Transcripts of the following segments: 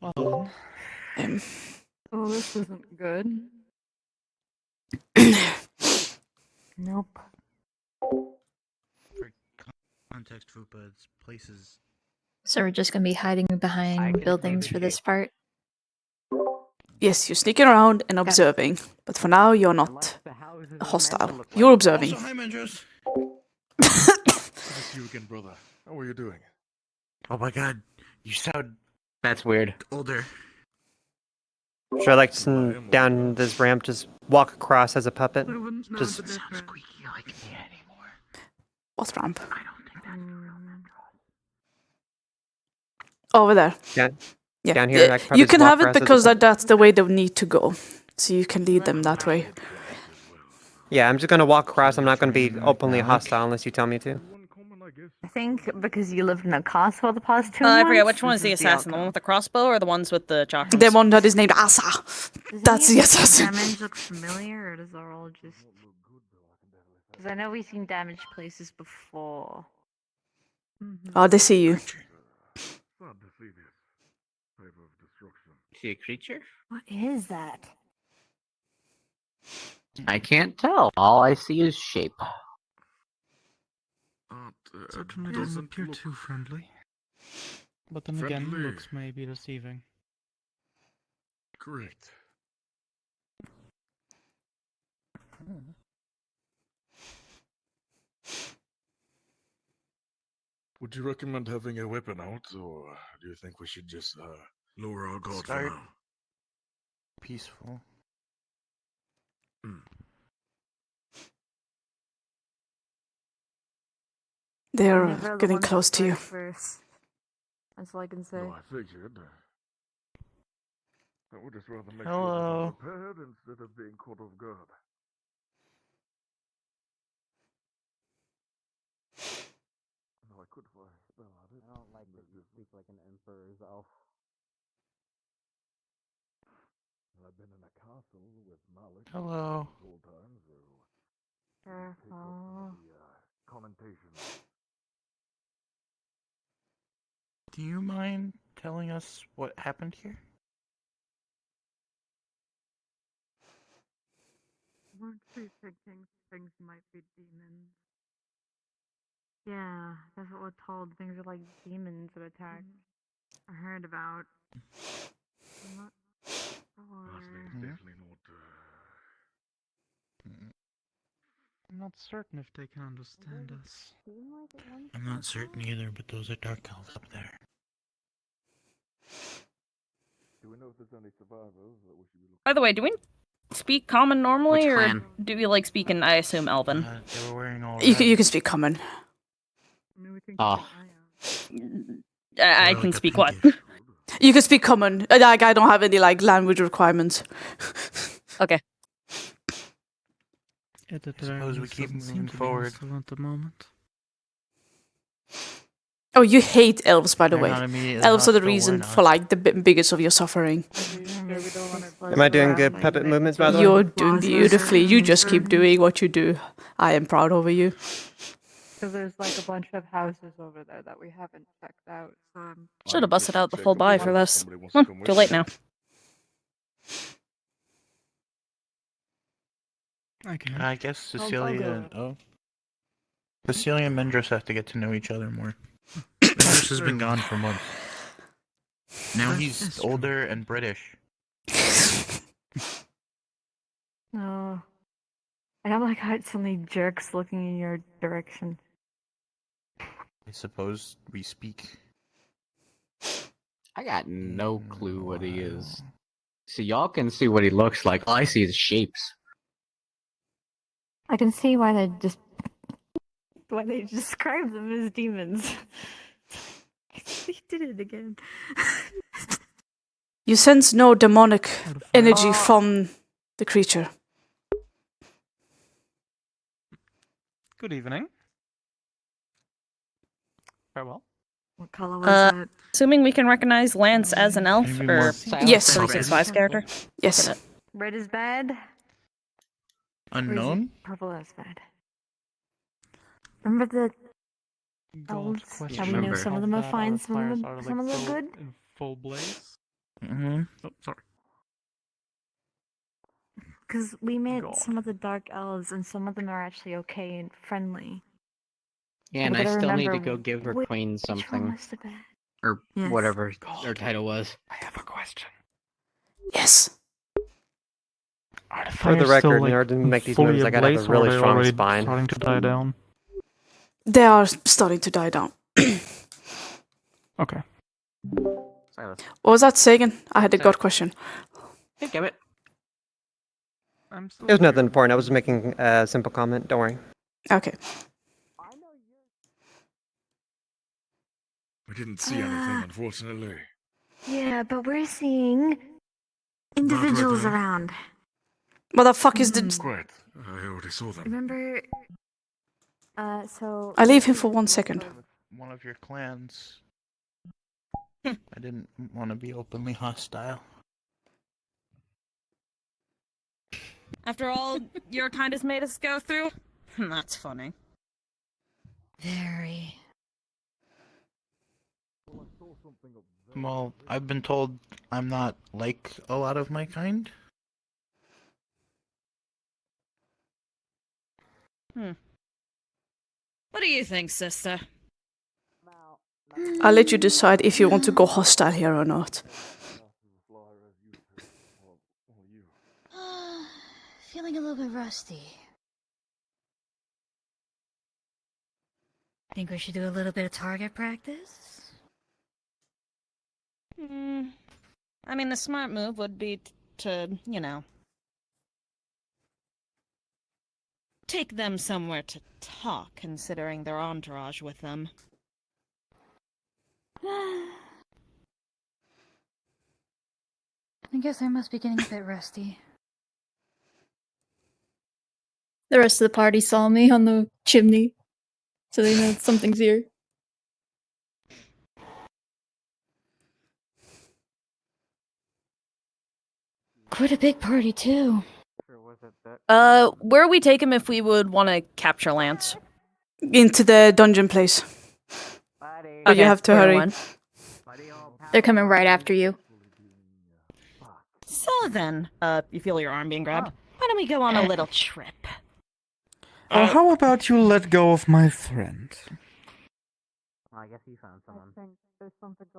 Well, Oh, this isn't good. Nope. For context, Fupa's places. So we're just gonna be hiding behind buildings for this part? Yes, you're sneaking around and observing, but for now you're not hostile. You're observing. Also, hi, Mendros. nice to you again, brother. How are you doing? Oh my god, you sound That's weird. older. Should I like down this ramp, just walk across as a puppet? I wouldn't know Just- the Sounds difference. squeaky like me anymore. What ramp? I don't think that's the real Mendros. Over there. Yeah. Yeah. Down here, I could probably You just can walk have it across as a because puppet. that's the way they need to go. So you can lead them that way. Yeah, I'm just gonna walk across. I'm not gonna be openly hostile unless you tell me to. I think because you lived in a castle the past 2 I months. forget which one is this the assassin, the one with the crossbow or the ones with the chakras? The one that is named Asa. Does That's any the of this assassin. damage look familiar, or does it all just? Because I know we've seen damaged places before. Oh, they see you. See a creature? What is that? I can't tell. All I see is shape. Certainly doesn't appear too friendly. But then again, looks may be deceiving. Correct. Would you recommend having a weapon out, or do you think we should just lower our guard for Start now? peaceful. They're getting close to you. That's all I can say. No, I figured. I would just rather make sure that Hello. I'm prepared instead of being caught off guard. No, I could fly a spell at it. I don't like that you speak like an emperor's elf. I've been in a castle with Malik Hello. all times, so Careful. connotation. Do you mind telling us what happened here? Weren't we thinking things might be demons? Yeah, that's what we're told. Things are like demons that attack. I heard about. I'm not sure. Definitely not. I'm not certain if they can understand us. I'm not certain either, but those are dark elves up there. Do we know if there's any survivors that we should be looking? By the way, do we speak common normally, Which or clan? do we like speak in, I assume, Elven? They were wearing all You red. can speak common. Ah. I Or can like a speak what? pinkish. You can speak common. Like I don't have any like language requirements. Okay. At the Suppose we very keep least, doesn't moving seem to be forward. hostile at the moment. Oh, you hate elves, by the They're way. not immediately Elves are the hostile, we're reason not. for like the biggest of your suffering. Am I doing good puppet movements, by the way? You're doing beautifully. You just keep doing what you do. I am proud over you. Because there's like a bunch of houses over there that we haven't checked out. So I'm Should have busted out the full buy for this. Too late now. I can. I guess I'll Cecilia. go. Oh. Cecilia and Mendros have to get to know each other more. Mendros has been gone for months. Now he's older and British. No. I don't like how it suddenly jerks looking in your direction. I suppose we speak. I got no clue what he is. See, y'all can see what he looks like. All I see is shapes. I can see why they describe them as demons. He did it again. You sense no demonic energy from the creature. Good evening. Farewell. What color was that? Assuming we can recognize Lance as an elf, Maybe or more Yes. 365's character. Yes. Look at it. Red is bad. Or is it Unknown? purple is bad. Remember the God elves? question. How we know Remember. some of them are That fine, our some of fires them are, like, some of them are still good. in full blaze. Mm-hmm. Oh, sorry. Because we met God. some of the dark elves, and some of them are actually okay and friendly. Yeah, and But I I still need to remember go give her which- queen Which one something. was the bad? Or Yes. whatever God. her title was. I have a question. Yes. Are the For fires the still, record, like, in order to make these fully moves, I gotta have a ablaze, or are really they strong already spine. starting to die down? They are starting to die down. Okay. Silas. What was that, Sagan? I had a Sorry. god question. Hey, Gabbit. I'm still It was nothing here. important. I was making a simple comment. Don't worry. Okay. We didn't see anything, unfortunately. Yeah, but we're seeing individuals there. around. What the fuck is the... Quite. I already saw them. Remember? So. I leave him for 1 second. One of your clans. I didn't want to be openly hostile. After all your kind has made us go through? That's funny. Very. Well, I've been told I'm not like a lot of my kind. What do you think, sister? I'll let you decide if you want to go hostile here or not. Feeling a little bit rusty. Think we should do a little bit of target practice? I mean, the smart move would be to, you know, take them somewhere to talk, considering their entourage with them. I guess I must be getting a bit rusty. The rest of the party saw me on the chimney, so they know something's here. Quite a big party, too. Where we take him if we would want to capture Lance? Into the dungeon place. But you have to where hurry. one? They're coming right after you. So then, you feel your arm being grabbed? Why don't we go on a little trip? How about you let go of my friend? I guess he found someone.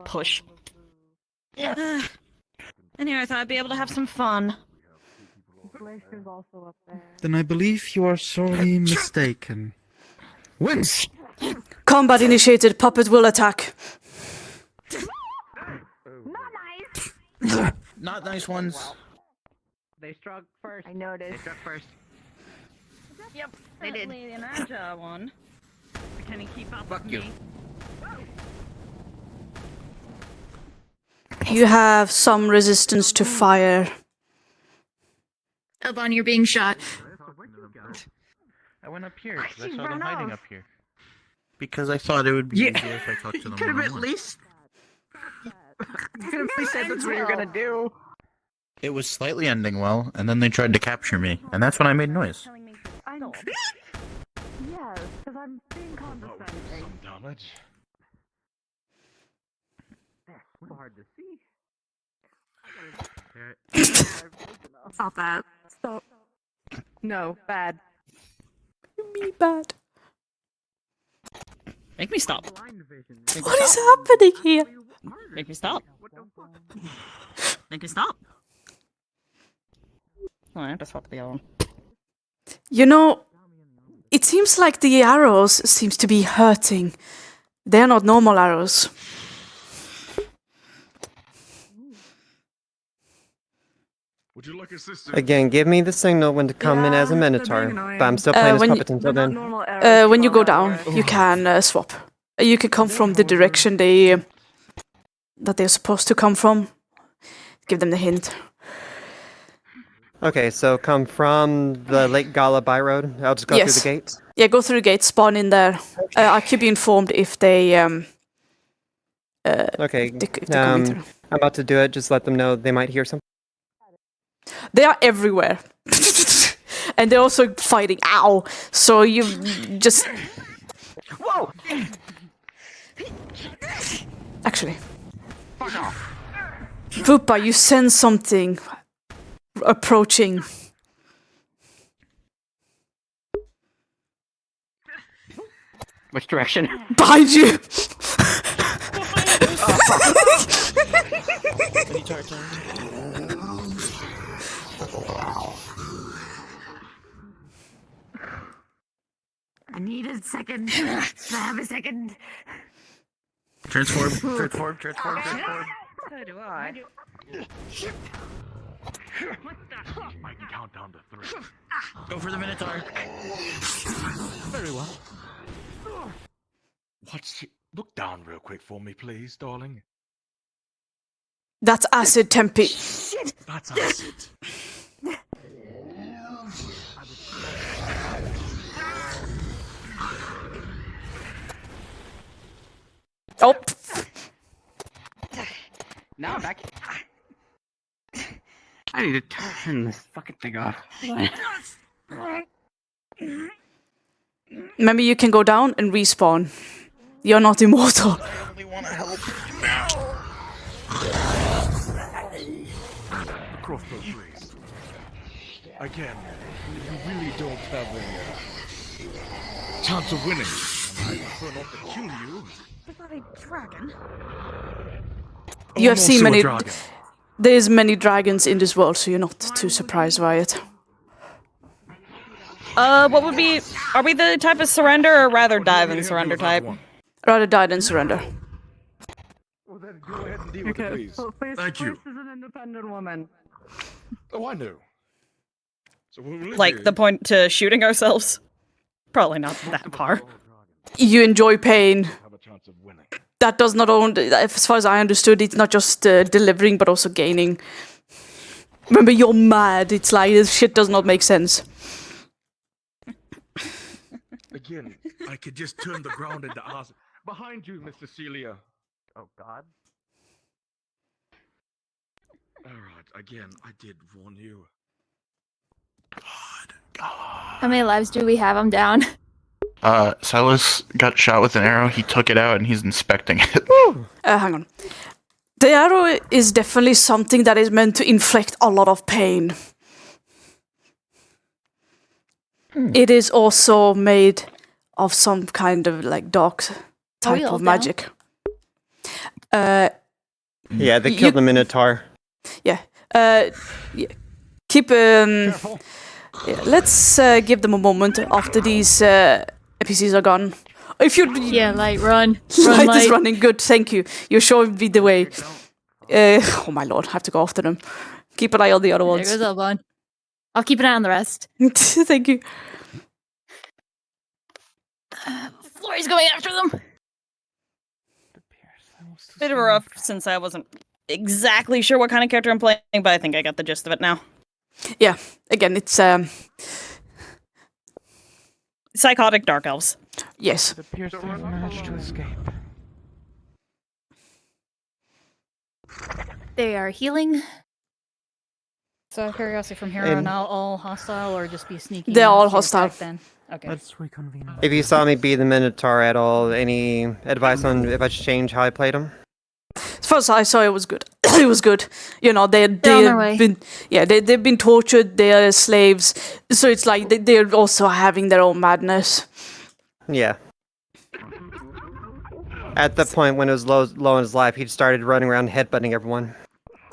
Push. And here I thought I'd be able to have some fun. Glacier's also up there. Then I believe you are sorely mistaken. Wince! Combat initiated. Puppet will attack. Not nice ones. They struck first. I noticed. struck first. Yep, they did. An agile one. Can he keep up Fuck with you. me? You have some resistance to fire. Up on, you're being shot. I went up here because I saw them hiding up here. Because I thought it would be easier if I talked to them Could have at one-on-one. least. Could have at least said that's what you're gonna do. It was slightly ending well, and then they tried to capture me, and that's when I made noise. I know. Yes, because I'm being condescending. Some damage. So hard to see. Stop that. Stop. No, bad. Me bad. Make me stop. What is happening here? Make me stop. Make me stop. Oh, I have to swap the other one. You know, it seems like the arrows seems to be hurting. They're not normal arrows. Would you like a sister? Again, give me the signal when to come in as a Yeah, they're Minotaur. being annoying. But I'm still playing as when you- puppet until then. When you go down, you can swap. You can come from the direction that they're supposed to come from. Give them the hint. Okay, so come from the Lake Gala by road. I'll just go through Yes. the gates. Yeah, go through the gate, spawn in there. I'll keep you informed if they Okay, if they come in through. I'm about to do it. Just let them know they might hear something. They are everywhere. And they're also fighting. Ow! So you just... Whoa! Actually. Vupa, you sense something approaching. Which direction? Behind you! I need a second. I have a second. Transform. So do I. I can count down to 3. Go for the Minotaur. Very well. Look down real quick for me, please, darling. That's acid, Tempe. That's acid. Oh, Now I'm back. I need to turn this fucking thing off. remember you can go down and respawn. You're not immortal. I only want to help. Crossbow, please. Again, you really don't have a chance of winning. I prefer not to kill you. Is that a dragon? You have seen Also a many. dragon. There's many dragons in this world, so you're not too surprised by it. What would be... Are we the type of surrender or rather dive and surrender type? Rather die than surrender. Well, then go ahead and deal with it, please. Thank you. is an independent woman. Oh, I know. So we'll live Like, here. the point to shooting ourselves? Probably not that far. You enjoy pain. Have a chance of winning. That does not only, as far as I understood, it's not just delivering, but also gaining. Remember, you're mad. It's like, this shit does not make sense. Again, I could just turn the ground into acid. Behind you, Miss Cecilia. Oh God. Alright, again, I did warn you. How many lives do we have? I'm down. Silas got shot with an arrow. He took it out and he's inspecting it. Hang on. The arrow is definitely something that is meant to inflict a lot of pain. It is also made of some kind of like dark Are we type all of down? magic. Yeah, they You- killed the Minotaur. Yeah. Keep. Yeah, let's give them a moment after these NPCs are gone. If you. Yeah, light, run. Run, Light is light. running. Good, thank you. You're showing me the way. Oh my lord, I have to go after them. Keep an eye on the other There ones. goes Elbon. I'll keep an eye on the rest. Thank you. Florey's going after them. Bit of a rough since I wasn't exactly sure what kind of character I'm playing, but I think I got the gist of it now. Yeah, again, it's Psychotic dark elves. yes. It appears to have managed to escape. They are healing. So, out of curiosity, from here on And- out, all hostile or just be sneaky? They're enough all to hostile. attack Then okay. Let's reconvene. If you saw me beat the Minotaur at all, any advice on if I should change how I played him? As far as I saw, it was good. It was good. You know, They're on their way. they've been, yeah, they've been tortured. They are slaves. So it's like they're also having their own madness. Yeah. At the point when it was low in his life, he started running around headbutting everyone,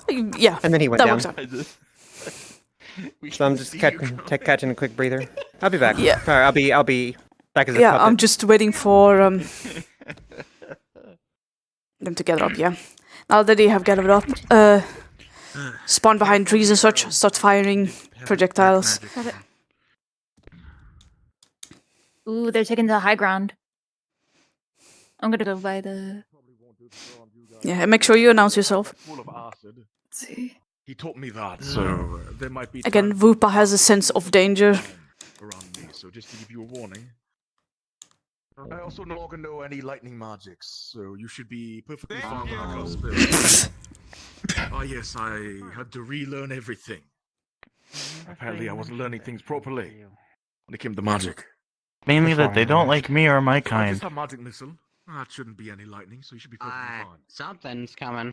Yeah, and then he went that down. works out. So I'm just catching a quick breather. I'll be back. Yeah. Alright, I'll be back as a Yeah, puppet. I'm just waiting for them to gather up. Yeah, now that they have gathered up, spawn behind trees and such, start firing projectiles. Ooh, they're taking the high ground. I'm gonna go by the. Yeah, and make sure you announce yourself. Full of acid. Let's see. He taught me that, so there might be Again, times Vupa has a sense of danger. around me, so just to give you a warning. I also no longer know any lightning magics, so you should be perfectly fine with our spells. Ah yes, I had to relearn everything. Apparently I wasn't learning things properly when it came to magic. Mainly that they don't like me or my I just kind. have magic missile. That shouldn't be any lightning, so you should be perfectly fine. Something's coming.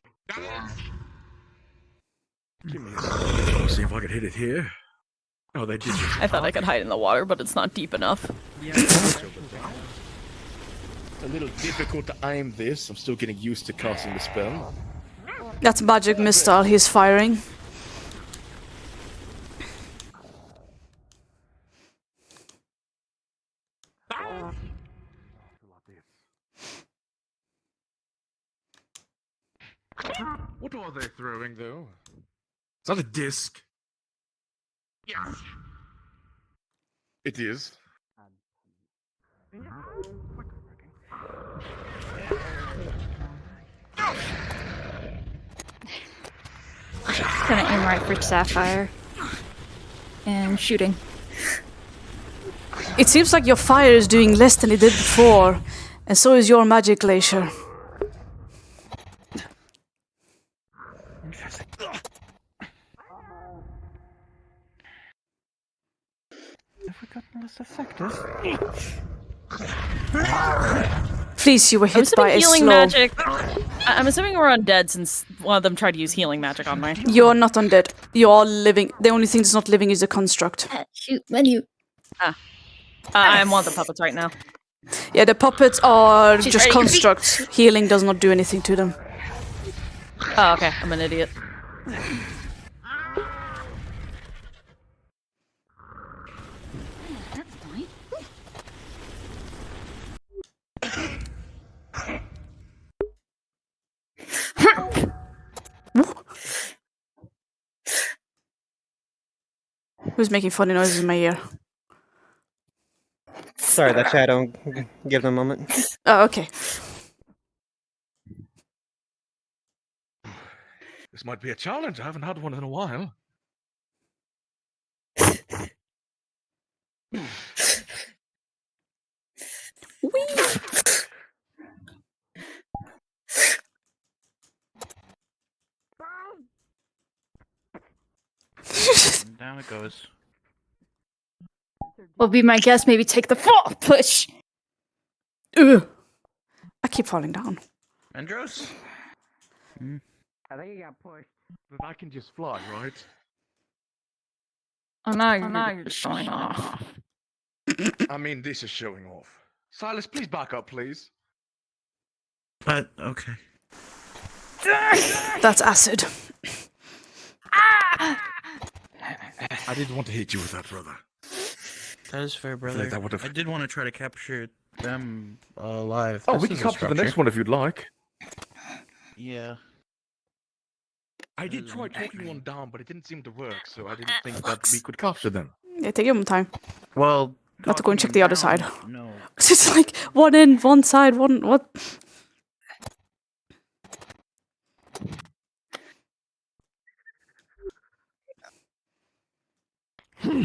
Give me a second. I'll see if I can hit it here. Oh, they did. I thought I could hide in the water, but it's not deep enough. It's a little difficult to aim this. I'm still getting used to casting the spell. That's magic missile he's firing. What are they throwing, though? Is that a disc? Yes. It is. Gonna aim right for Sapphire. And shooting. It seems like your fire is doing less than it did before, and so is your magic glacier. Have we gotten less effective? Please, you were hit by a healing slow. magic. I'm assuming we're undead since one of them tried to use healing magic on me. You're not undead. You're all living. The only thing that's not living is the construct. Shoot, menu. I'm one of the puppets right now. Yeah, the puppets are She's just ready. constructs. Healing does not do anything to them. Oh, okay. I'm an idiot. Who's making funny noises in my ear? Sorry, that shadow. Give them a moment. Oh, okay. This might be a challenge. I haven't had one in a while. And down it goes. Will be my guess. Maybe take the fall push. Ugh. I keep falling down. Mendros? I think he got pushed. But I can just fly, right? Oh, now you're just showing off. I mean, this is showing off. Silas, please back up, please. But, okay. That's acid. I didn't want to hit you with that, brother. That is fair, brother. like that would've- I did want to try to capture them alive. Oh, This we can is a capture the structure. next one if you'd like. Yeah. I did try talking one down, but it didn't seem to work, so I didn't think that we could capture them. Yeah, take your time. Well, Not to go and check talking the other down, side. No. It's like one in, one side, one. What?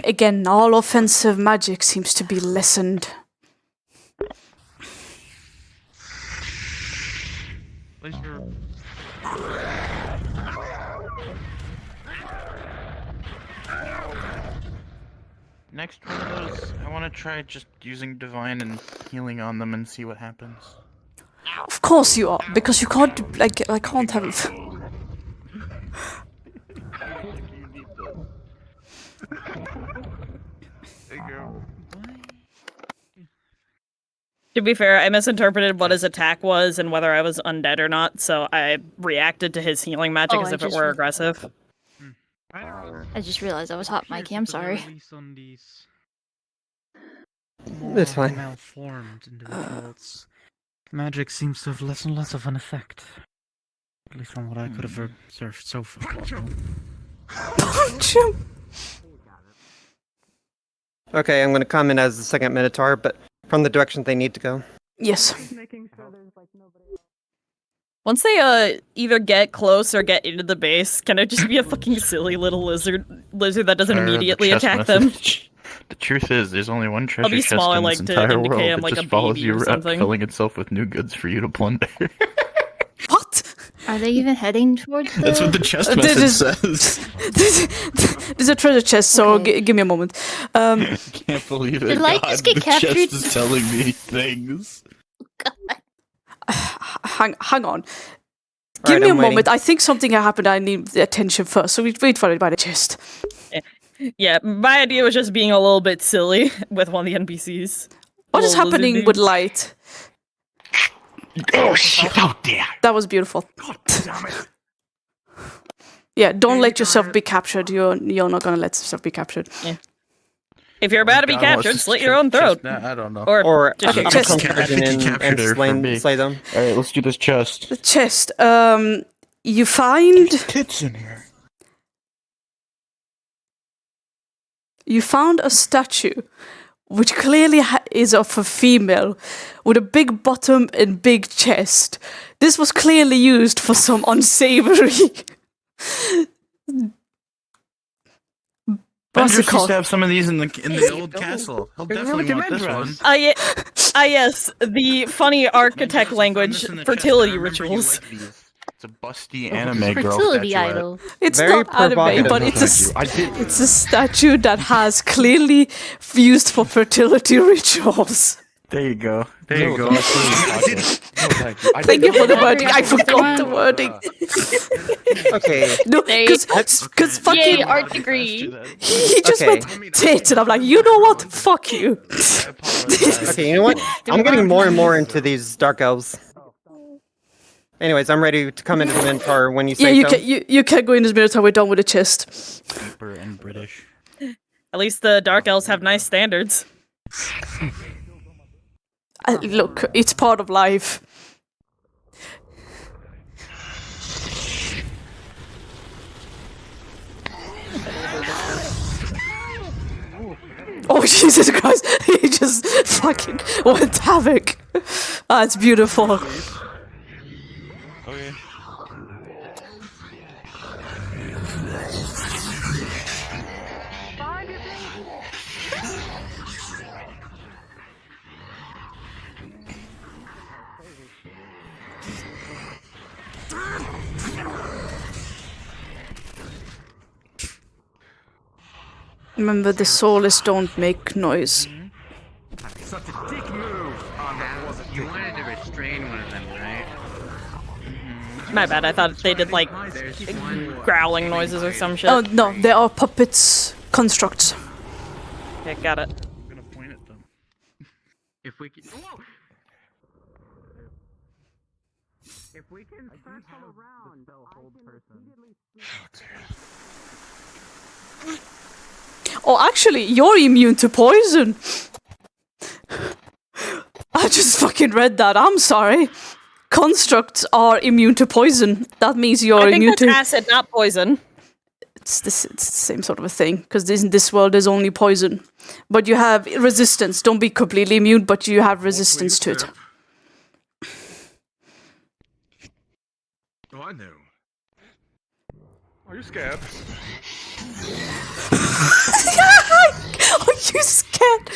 Again, all offensive magic seems to be lessened. Next one of those, I want to try just using divine and healing on them and see what happens. Of course you are, because you can't. Like, I can't have. To be fair, I misinterpreted what his attack was and whether I was undead or not, so I reacted to his healing magic Oh, as I if it just were re- aggressive. I just realized I was hot mic. I'm sorry. It's fine. Malformed individuals. Magic seems to have less and less of an effect. At least from what I could have observed so far. Punch him! Okay, I'm gonna come in as the second Minotaur, but from the direction they need to go. Yes. Once they either get close or get into the base, can it just be a fucking silly little lizard that doesn't Tired of the immediately chest attack them? message. The truth is, there's only one treasure be chest smaller, in like, this to entire indicate world I'm that like just a follows baby you or around, something. filling itself with new goods for you to plunder. What? Are they even heading towards the... That's what the chest Uh, message this says. There's a treasure chest, so Okay. give me a moment. I can't believe it. Did light God, just get the captured? chest is telling me things. Hang on. Give Alright, me a I'm waiting. moment. I think something happened. I need the attention first. So we wait for it by the chest. Yeah, my idea was just being a little bit silly with one of the NPCs. What is Little lizard happening with dudes. light? Oh shit! Out there! That was beautiful. God damn it! Yeah, don't let yourself be captured. You're not gonna let yourself be captured. If you're about to be captured, slit your own throat. I don't know. Or Just- Okay, I'll chest. come I charging think he in captured her for me. and slay them. All right, let's do this chest. The chest. You find Tits in here. you found a statue, which clearly is of a female, with a big bottom and big chest. This was clearly used for some unsavory. What's Bendris it used called? to have some of these in the old castle. He'll definitely want this one. Yes, the funny architect language, fertility rituals. It's a busty anime girl Fertility statuette. idol. It's Very not anime, provocative. but No, it's thank you. I did. it's a statue that has clearly used for fertility rituals. There you go. There you go. Thank you for the wording. I forgot the wording. Okay. No, They- because fucking Yay, art degree. he just Okay. went tits, and I'm like, you know what? Fuck you. Okay, you know what? I'm getting more and more into these dark elves. Anyways, I'm ready to come into the Minotaur when you Yeah, say you so. can you can go in this minute. We're done with the chest. Deeper and British. At least the Dark Elves have nice standards. Look, it's part of life. Oh Jesus Christ! He just fucking went havoc. That's beautiful. Okay. Remember, the soulless don't make noise. Such a dick move. You wanted to restrain one of them, right? My bad, I thought they did like There's one growling noises or some shit. Oh no, they are puppets constructs. Okay, got it. I'm gonna point at them. If we can. If we can circle around, Oh, actually, you're immune to poison. I just fucking read that. I'm sorry. Constructs are immune to poison. That means you're I think immune that's to. acid, not poison. It's the same sort of a thing. Because in this world, there's only poison. But you have resistance. Don't be completely immune, but you have resistance to it. Oh, I know. Are you scared? Are you scared?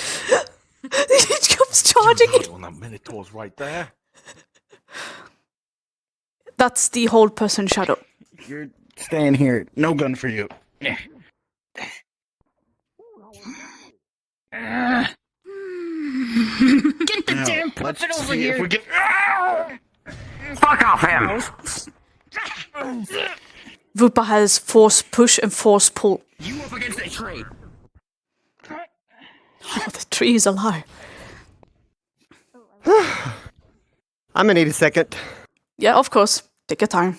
He comes charging it. Well, that Minotaur's right there. That's the whole person shadow. You're staying here. No gun for you. Get the Now, damn let's puppet over see if here. we can. fuck off him. Vupa has force push and force pull. You up against a tree. Oh, the tree is alive. I'm gonna need a second. Yeah, of course. Take your time.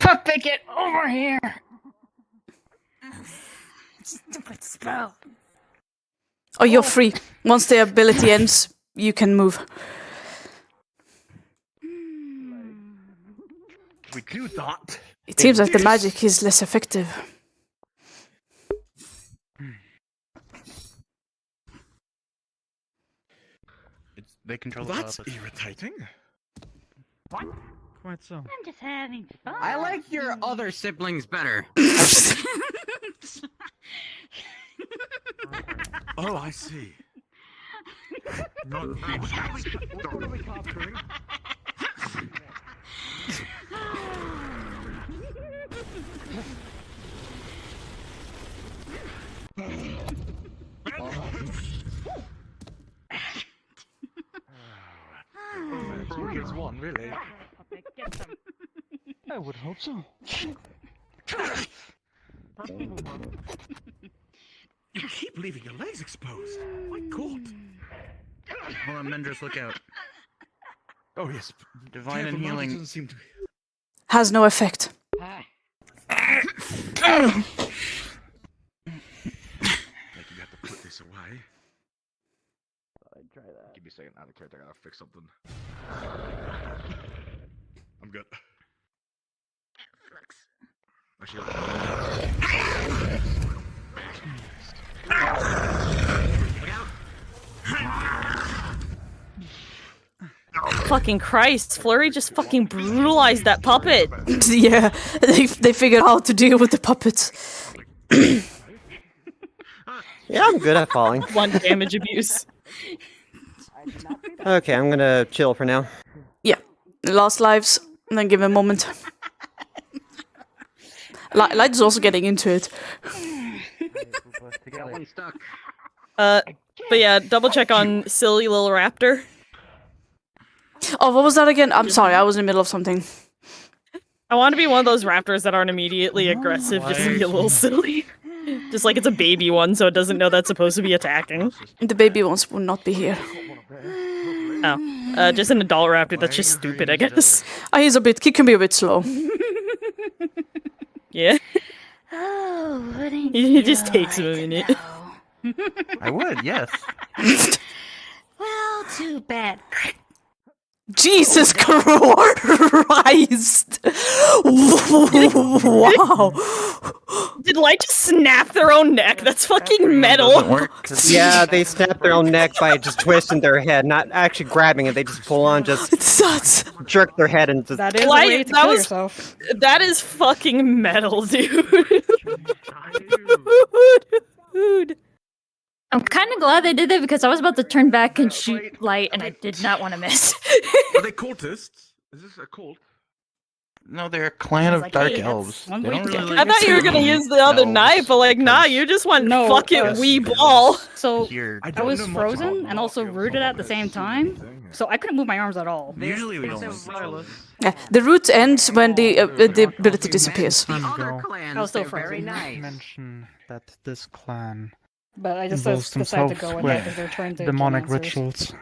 Puppet, get over here. Stupid spell. Oh, you're free. Once the ability ends, you can move. We do that. It seems like the magic is less effective. They control the That's puppets. irritating. Quite so. I'm just having fun. I like your other siblings better. Oh, I see. Not recapturing. Broken one, really. Get them. I would hope so. You keep leaving your legs exposed. My God. Hold on, Mendrus, look out. Oh yes. Divine and Careful, healing. Doesn't seem to be. Has no effect. Ah. Like you have to put this away. I'd try that. Give me a second. I gotta fix something. I'm good. Actually, Fucking Christ, Flurry just fucking brutalized that puppet. Yeah, they figured out how to deal with the puppets. Yeah, I'm good at falling. One damage abuse. Okay, I'm gonna chill for now. Yeah, last lives, and then give it a moment. Light is also getting into it. Got one stuck. But yeah, double check on silly little raptor. Oh, what was that again? I'm sorry, I was in the middle of something. I want to be one of those raptors that aren't immediately aggressive, just to be a little silly. Just like it's a baby one, so it doesn't know that's supposed to be attacking. The baby ones will not be here. Oh, just an adult raptor that's just stupid, I guess. He can be a bit slow. Yeah. Oh, wouldn't It just takes him a minute. I would, yes. Well, too bad. Jesus Christ! Wow! Did Light just snap their own neck? That's fucking metal. Doesn't work 'cause- Yeah, they snap their own neck by just twisting their head, not actually grabbing it. They just full on just That's jerk their head and just. That is Light- a way to that kill was- yourself. That is fucking metal, dude. Dude. I'm kind of glad they did that because I was about to turn back and shoot Light, and I did not want to miss. are they cultists? Is this a cult? No, they're a clan I was of like, dark hey, that's elves. They one don't way to really get- like I thought you were gonna use the other elves knife, but like, nah, you just went No, fuck it, uh, wee ball. So here. I don't was know much about frozen and also Mafia, rooted at the but same I've seen time, everything. so I couldn't move my arms at all. Usually we don't There's like a Silas. yeah. The root ends when the ability disappears. The other Go. clans, I was still they're very frozen. nice. Mention that this clan But I just involves decided to themselves go with that with because they're trying to demonic kill monsters. rituals.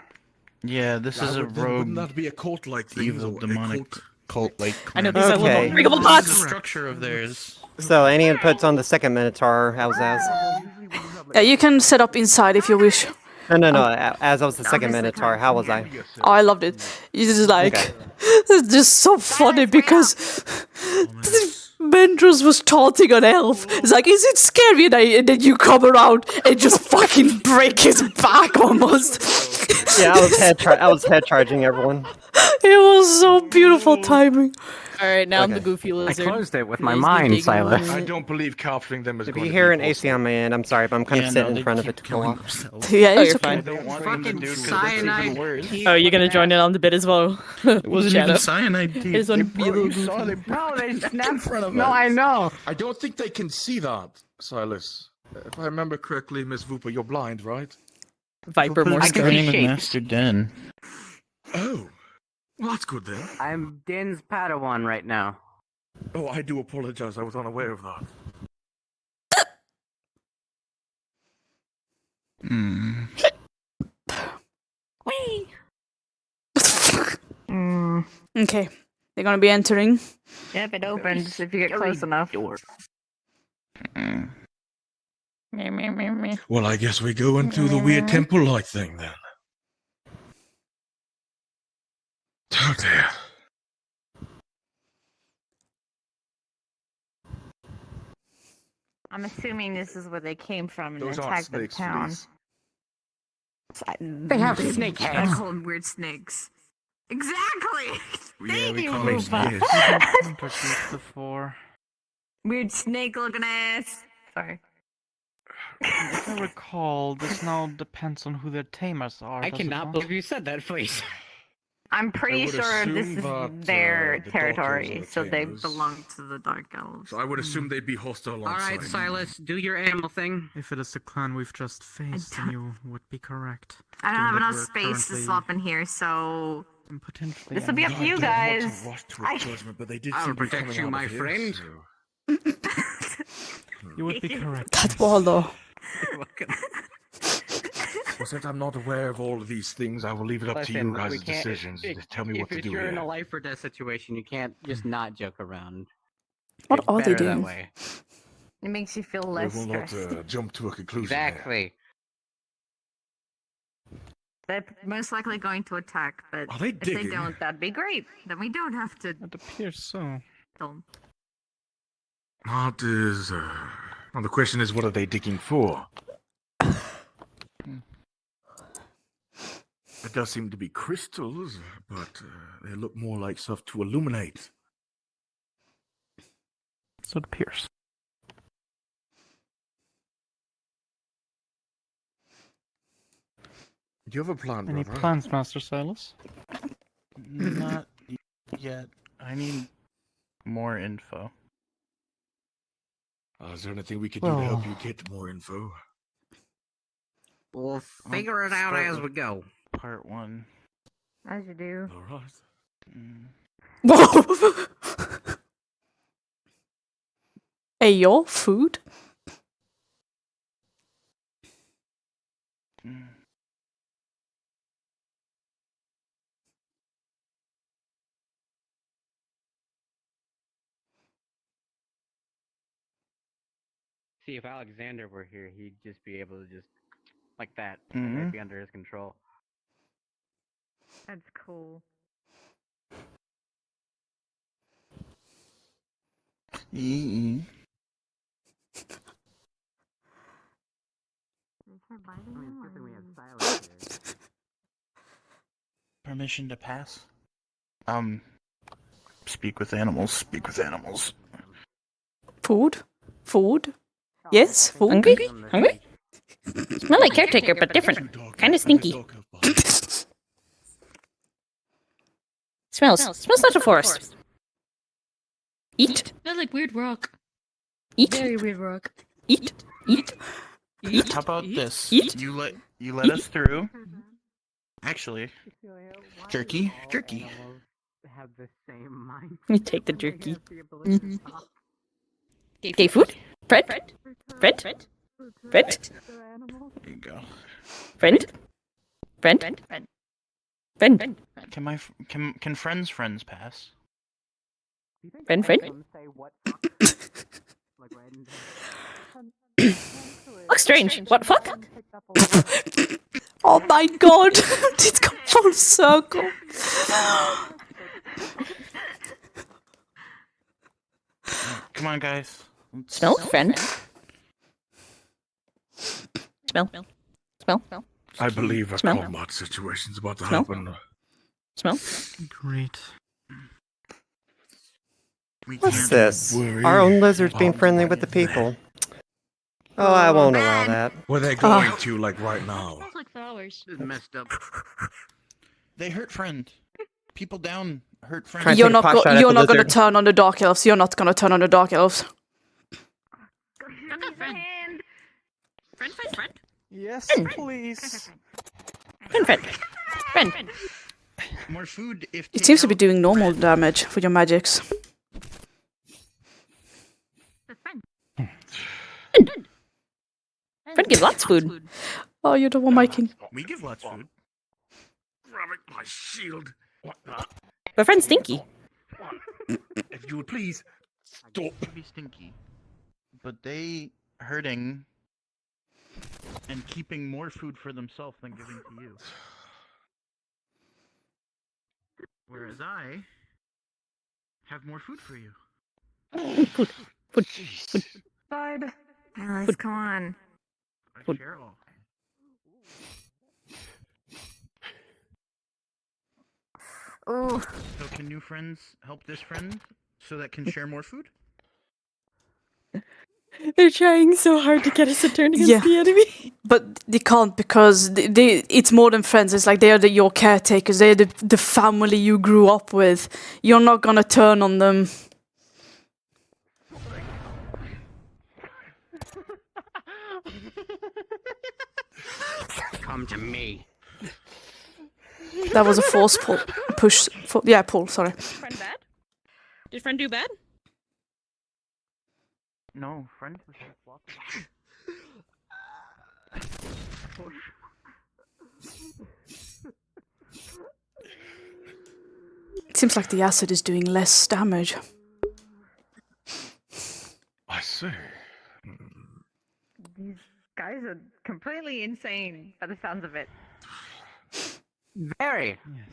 Yeah, this is a Wouldn't rogue, that be a cult-like thing? evil, though? A demonic, cult? cult-like I know clan. these are Okay. little unbreakable This is pots. the structure of theirs. So, any inputs on the second Minotaur? How's that? Yeah, you can set up inside if you wish. No. As I was the second Minotaur, how was I? Oh, I loved it. It's just like Okay. it's just so funny because Mendrus was taunting an elf. It's like, is it scary? And then you come around and just fucking break his back almost. Yeah, I was head charging everyone. It was so beautiful timing. Alright, now I'm the Okay. goofy I lizard. closed it with my Today's the mind, big Silas. one. I don't believe capturing them is If going you to hear be an a AC on my end, I'm sorry, but I'm kind of sitting in front of it to kill off. Yeah, Oh, it's you're okay. I fine. don't want them to Fucking do because that's even cyanide. worse. Oh, you're gonna join in on the bit as well. It wasn't Shadow. even cyanide I teeth. just want to be a little goofy. No, they snapped in front of No, us. I know. I don't think they can see that, Silas. If I remember correctly, Miss Vooper, you're blind, right? Viper Put Morse his can code. see name of shapes. Master Den. Oh. Well, that's good then. I'm Din's Padawan right now. Oh, I do apologize. I was unaware of that. Hmm. Whee! Okay, they're gonna be entering. Yep, it opens if you get close enough. Hmm. Me, me, me, me. Well, I guess we go into the weird temple-like thing then. Oh dear. I'm assuming this is where they came from and Those aren't attacked the snakes, town. please. They have snake I heads. call them weird snakes. Exactly! Yeah, Thank we you, call them Rupa. snakes. Introduced before. Weird snake looking ass. Sorry. If I recall, this now depends on who their tamers are. I does it cannot not? believe you said that, please. I'm pretty would sure this assume is that, their the Dark Elves territory, are the so they tamers. belong to the Dark Elves. So I would assume they'd be hostile All alongside. right, Silas, do your animal thing. If it is the clan we've just faced, then you would be correct. I don't given have that enough we're space to currently swap in here, so Potentially. This will be up to you I guys. don't want to rush to a judgment, but they did I'll seem to be protect coming you, out my of here, friend. so- You would be correct. That wall though. Well, since I'm not aware of all of these things, I will leave it up to you Listen, we guys' can't- decisions. Tell me what to If do you're in here. a life or death situation, you can't just not joke around. What It's are they better that doing? way. It makes you feel We less will not stressed. jump to a conclusion. there. Exactly. They're most likely going to attack, but Are they if they digging? don't, that'd be great. Then we don't have to It appears so. kill them. What is? Well, the question is, what are they digging for? It does seem to be crystals, but they look more like stuff to illuminate. So it appears. Do you have a plan, Any brother? plans, Master Silas? Not yet. I need more info. Is there anything we can do to help you get more info? We'll figure it out start as with- we go. Part 1. As you do. All right. Whoa! Hey, your food? See, if Alexander were here, he'd just be able to just like that, Mhm. and they'd be under his control. That's cool. E. Permission to pass? Speak with animals. Speak with animals. Food? Food? Yes, food. Hungry? Hungry? Smell like caretaker, but different. Kind of stinky. Smells like a forest. Eat. Smells like weird rock. Eat. Very weird rock. Eat. Eat. How about this? Eat. You let us through. Actually, jerky. Have the same mind. You take the jerky. Mhm. Okay, food? Friend? Friend? Friend? There you go. Friend? Friend? Friend? Can friends pass? Friend? Looks strange. What fuck? Oh my god! It's come full circle. Come on, guys. Smell? Friend? Smell? I believe a Smell. combat situation's about to Smell. happen. Smell? Great. We What's can't this? worry Our own lizards being about friendly with the people. Oh, I won't allow that. Where they're going to, like right now. Smells like flowers. This is messed up. They hurt friend. People down hurt friend. Try to You're take a not, pot shot at you're the not gonna lizard. turn on the dark elves. You're not gonna turn on the dark elves. Friend. Yes, please. Friend. More food if It seems to be doing normal damage for your magics. Friend give lots of food. Oh, you're the one making. We give lots of food. Grabbing my shield. What the? But friend's stinky. If you would please stop. Be stinky. But they hurting and keeping more food for themselves than giving to you. Whereas I have more food for you. Food. Bud. Alice, come on. I share all. Ooh. So can new friends help this friend so that can share more food? They're trying so hard to get us to turn against Yeah. the enemy. But they can't because it's more than friends. It's like they are your caretakers. They're the family you grew up with. You're not gonna turn on them. Come to me. That was a force pull. Push. Yeah, pull, sorry. Friend bad? Did friend do bad? No, friend was just walking. It seems like the acid is doing less damage. I see. These guys are completely insane by the sounds of it. Very. Yes.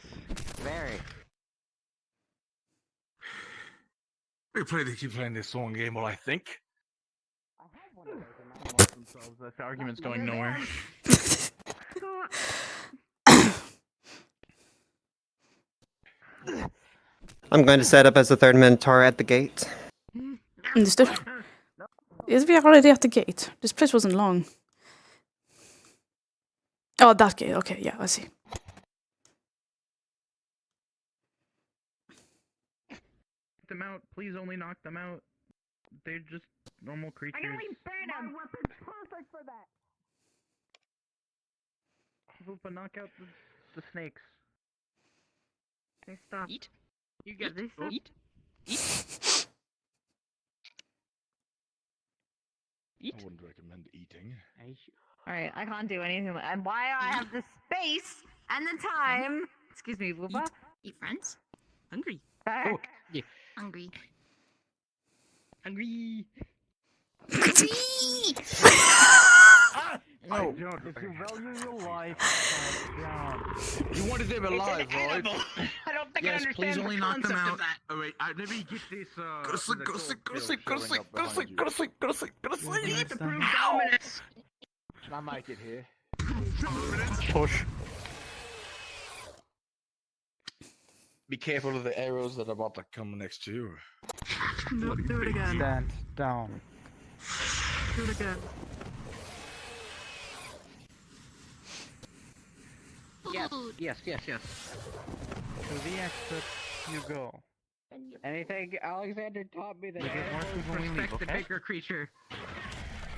Very. Keep playing this song game, well, I think. This argument's going nowhere. I'm going to set up as a third Minotaur at the gate. Understood. Is we already at the gate? This place wasn't long. Oh, that gate. Okay, yeah, I see. Them out. Please only knock them out. They're just normal creatures. burn him! Weapon's perfect for that! But knock out the snakes. They stop. Eat. You get this stuff? Eat. I wouldn't recommend eating. Alright, I can't do anything. And why I have the space and the time. Excuse me, Whoopa. Eat friends? Hungry. Back. Yeah. Hungry. Hungry. No, if you value your life, down. You wanted them alive, right? I don't think I Yes, understand please the only knock them concept out. of that. Oh wait, let me get this. Go to sleep, go to sleep, go to sleep, go to sleep, go to sleep, go to sleep, go to sleep, go to sleep. We need to prove dominance. Can I make it here? Push. Be careful of the arrows that are about to come next to you. No, do it again. Stand down. Do it again. Yes. To the exit you go. Anything Alexander taught me that We get more food when we leave, respect the okay? bigger creature.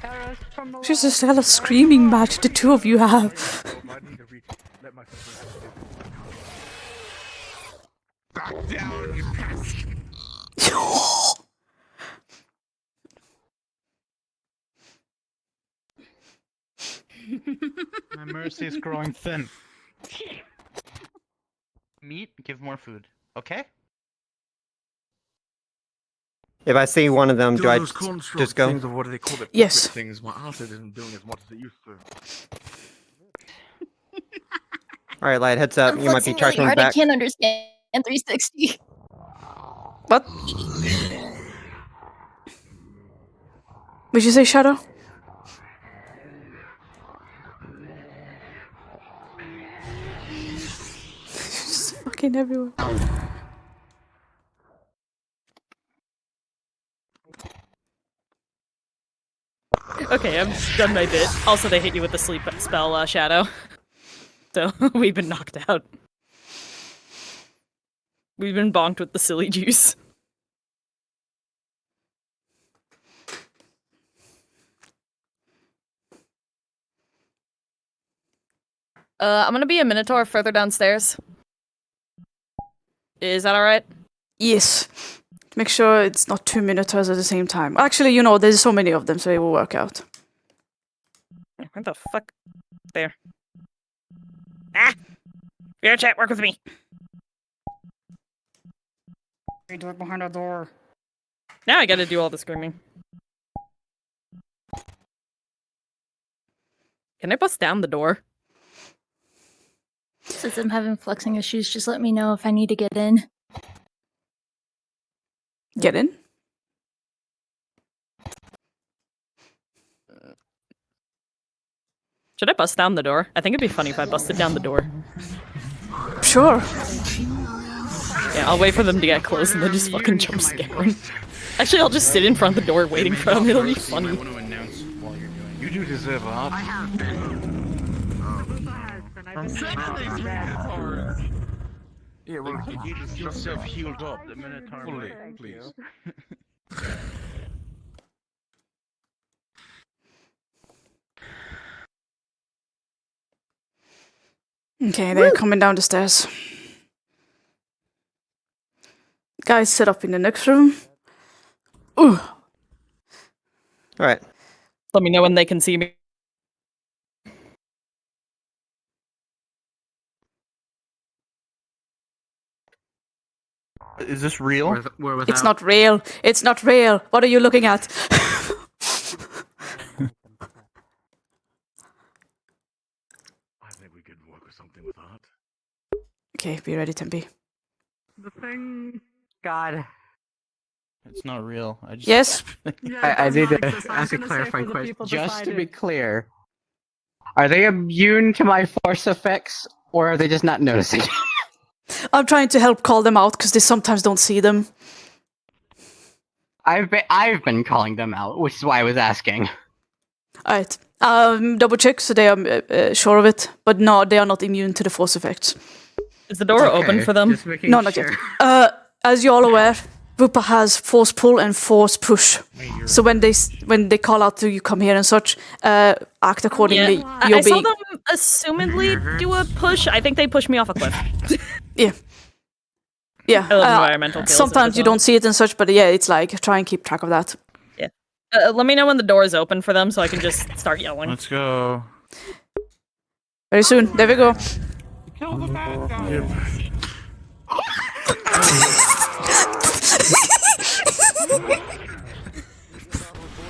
Arrows from the She's just had a screaming match the two of you have. I need to reach. Let myself. Back down, you pest! My mercy is growing thin. Meat, give more food. Okay? If I see one of do I those construct just go? things, or what do they call it? Yes. Puppet things. My altar isn't doing as much as it used to. Alright, Light, heads up. You might be Flexing really charging hard, I back. can't understand 360. What? Would you say Shadow? Just fucking everywhere. Okay, I've done my bit. Also, they hit you with the sleep spell, Shadow. So, we've been knocked out. We've been bonked with the silly juice. I'm gonna be a Minotaur further downstairs. Is that alright? Yes. Make sure it's not 2 Minotaurs at the same time. Actually, you know, there's so many of them, so it will work out. What the fuck? There. Ah! Your chat, work with me. You do it behind a door. Now I gotta do all the screaming. Can I bust down the door? Since I'm having flexing issues, just let me know if I need to get in. Get in? Should I bust down the door? I think it'd be funny if I busted down the door. Sure. Yeah, I'll wait for them to get close and then just fucking jump scare them. Actually, I'll just sit in front of the door waiting for them. It'll be funny. You do deserve a heart. I have been. Yeah, well, you get yourself healed up. The Minotaur fully, please. Okay, they're coming down the stairs. Guys, set up in the next room. Ooh. Alright. Let me know when they can see me. Is this real? We're without. It's not real. It's not real. What are you looking at? I think we could work with something with that. Okay, be ready, Tempe. The thing. God. It's not real. I just. Yes? I need to ask a clarifying question. Just to be clear, are they immune to my force effects, or are they just not noticing? I'm trying to help call them out because they sometimes don't see them. I've been calling them out, which is why I was asking. Alright. Double check so they are sure of it. But no, they are not immune to the force effects. Is the door open for them? Just making No, not sure. yet. As you're all aware, Rupa has force pull and force push. So when they call out to you come here and such, act accordingly. Yeah, I You'll saw be them assumedly do a push. I think they pushed me off a cliff. yeah. Yeah. I love environmental kills sometimes you as well. don't see it and such, but yeah, it's like try and keep track of that. Yeah. Let me know when the door is open for them so I can just start yelling. Let's go. Very soon. There we go. Kill the bad guy.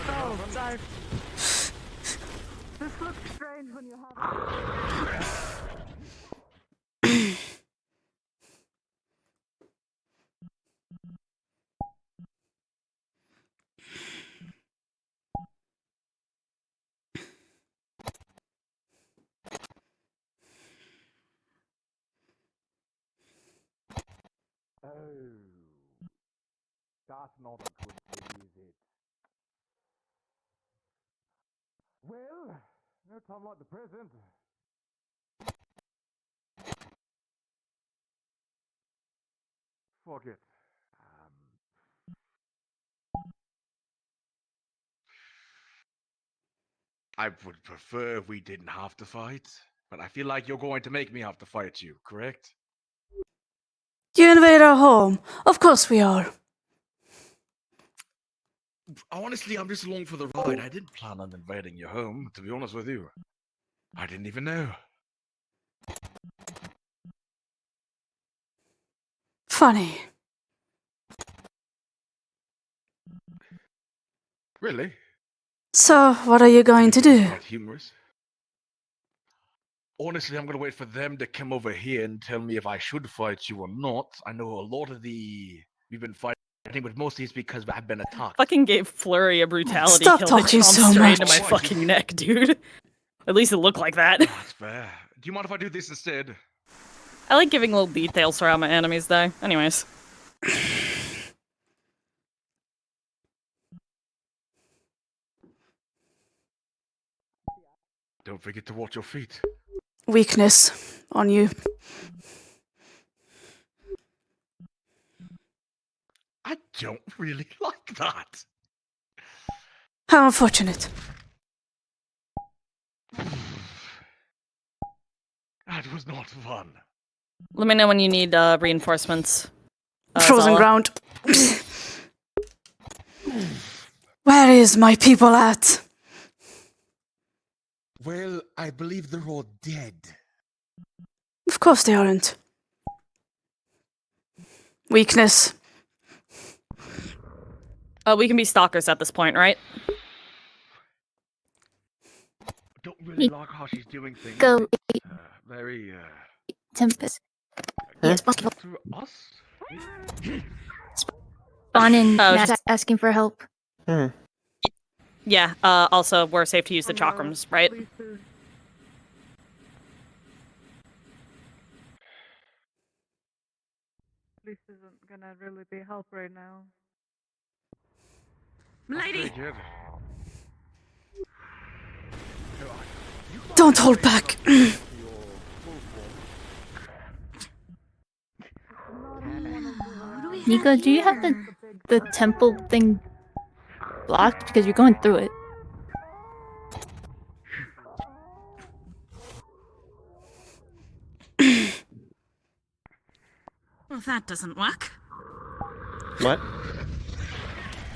Oh, sorry. This looks strange when you have. Oh, that's not a good thing, is it? Well, no time like the present. Fuck it. I would prefer if we didn't have to fight, but I feel like you're going to make me have to fight you, correct? You invade our home. Of course we are. Honestly, I'm just along for the ride. I didn't plan on invading your home, to be honest with you. I didn't even know. Funny. Really? So, what are you going to do? Quite humorous. Honestly, I'm gonna wait for them to come over here and tell me if I should fight you or not. I know a lot of we've been fighting, but mostly it's because I've been attacked. Fucking gave Flurry a brutality Stop kill talking that chomped so straight into much. my fucking neck, dude. At least it looked like that. That's fair. Do you mind if I do this instead? I like giving little details for how my enemies die. Anyways. Don't forget to watch your feet. Weakness on you. I don't really like that. How unfortunate. That was not fun. Let me know when you need reinforcements. Frozen Zala. ground. Where is my people at? Well, I believe they're all dead. Of course they aren't. Weakness. We can be stalkers at this point, right? Don't really like how she's doing things. Go. Very, Tempest. Huh? Yes, possible. To us? Spawn in, Oh, asking for help. Yeah, also, we're safe to use the chakrams, right? This isn't gonna really be help right now. Lady! Don't hold back. Nico, do you have the temple thing blocked? Because you're going through it. Well, that doesn't work. What?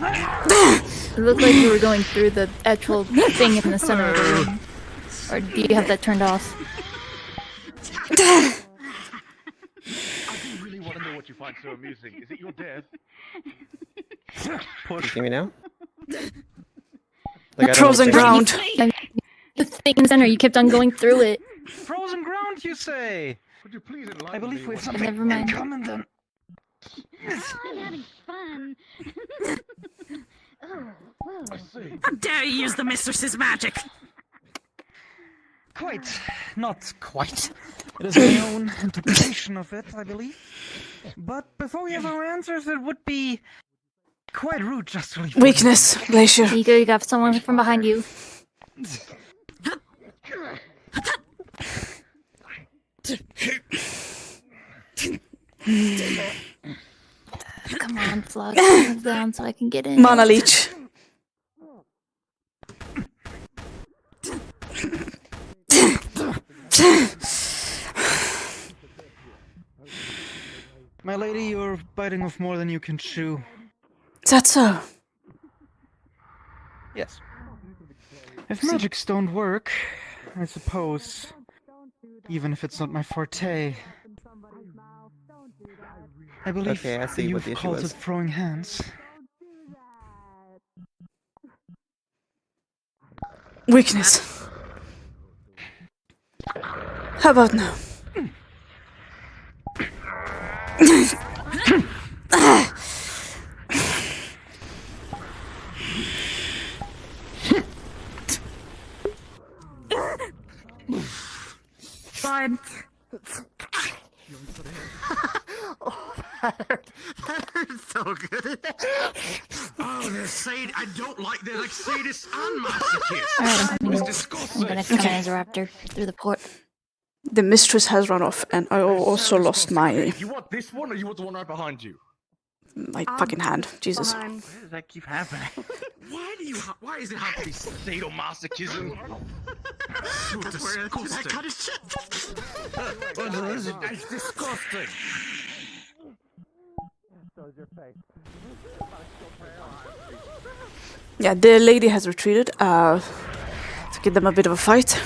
It looked like you were going through the actual thing in the center of the room. Or do you have that turned off? I do really want to know what you find so amusing. Is it your death? You see me now? The frozen ground. The thing in the center, you kept on going through it. Frozen ground, you say? Could you please enlighten I believe me we have what- something Never mind. in common then. I'm having fun. I see. How dare you use the mistress's magic? Quite. Not quite. It is my own interpretation of it, I believe. But before we have our answers, it would be quite rude just to leave. Weakness, Glacier. Ego, you got someone from behind you. Come on, Flux. Move down so I can get in. Mana Leech. My lady, you're biting off more than you can chew. Is that so? Yes. If magics don't work, I suppose, even if it's not my forte, I believe Okay, I see what the you've issue called is. it throwing hands. Weakness. How about now? Fine. That hurts so good. Oh, they're I don't like. They're like sadists and masochists. Alright, I'm It's gonna disgusting. come in as a raptor through the port. The mistress has run off, and I also lost my You want this one, or you want the one right behind you? fucking hand. Jesus. Why does that keep happening? Why is it have to be sadomasochism? So disgusting. That kind of shit. It's disgusting. Yeah, the lady has retreated. To give them a bit of a fight.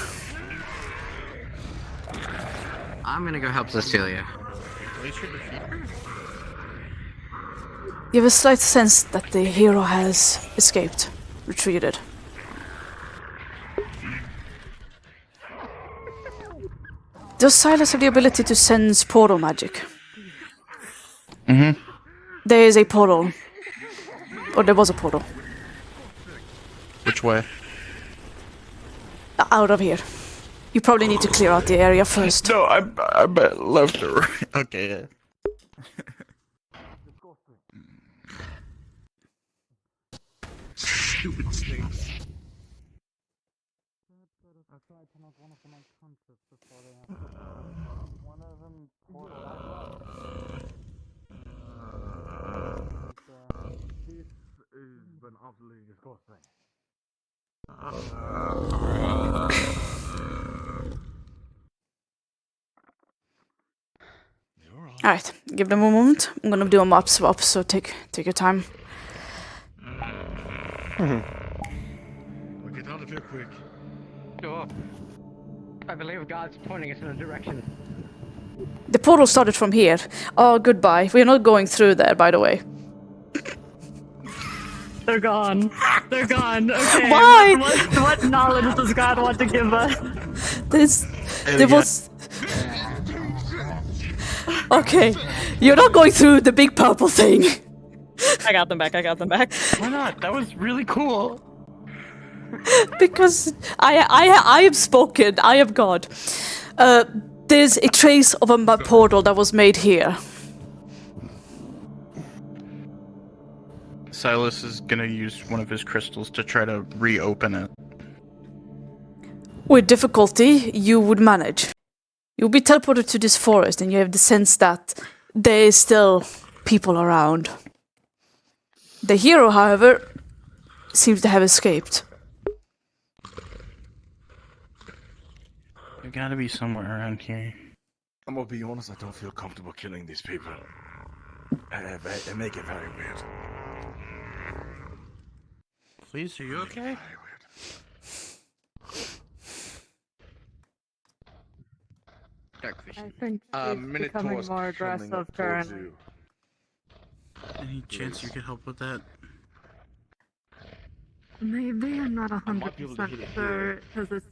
I'm gonna go help Cecilia. You have a slight sense that the hero has escaped, retreated. Does Silas have the ability to sense portal magic? Mm-hmm. There is a portal. Or there was a portal. Which way? Out of here. You probably need to clear out the area first. No, I'm at left or right. Okay, yeah. Stupid snakes. This has been absolutely disgusting. Alright, give them a moment. I'm gonna do a map swap, so take your time. We'll get out of here quick. Sure. I believe God's pointing us in a direction. The portal started from here. Oh, goodbye. We're not going through there, by the way. They're gone. They're gone. Okay. Why? What knowledge does God want to give us? There was... Okay, you're not going through the big purple thing. I got them back. I got them back. Why not? That was really cool. Because I have spoken. I am God. There's a trace of a portal that was made here. Silas is gonna use one of his crystals to try to reopen it. With difficulty, you would manage. You'll be teleported to this forest, and you have the sense that there is still people around. The hero, however, seems to have escaped. They gotta be somewhere around here. I'm gonna be honest, I don't feel comfortable killing these people. They make it very weird. Please, are you okay? I think he's becoming Minotaur's more coming aggressive up towards currently. you. Any chance you could help with that? Maybe I'm not I might be able to 100% hit it sure here. because it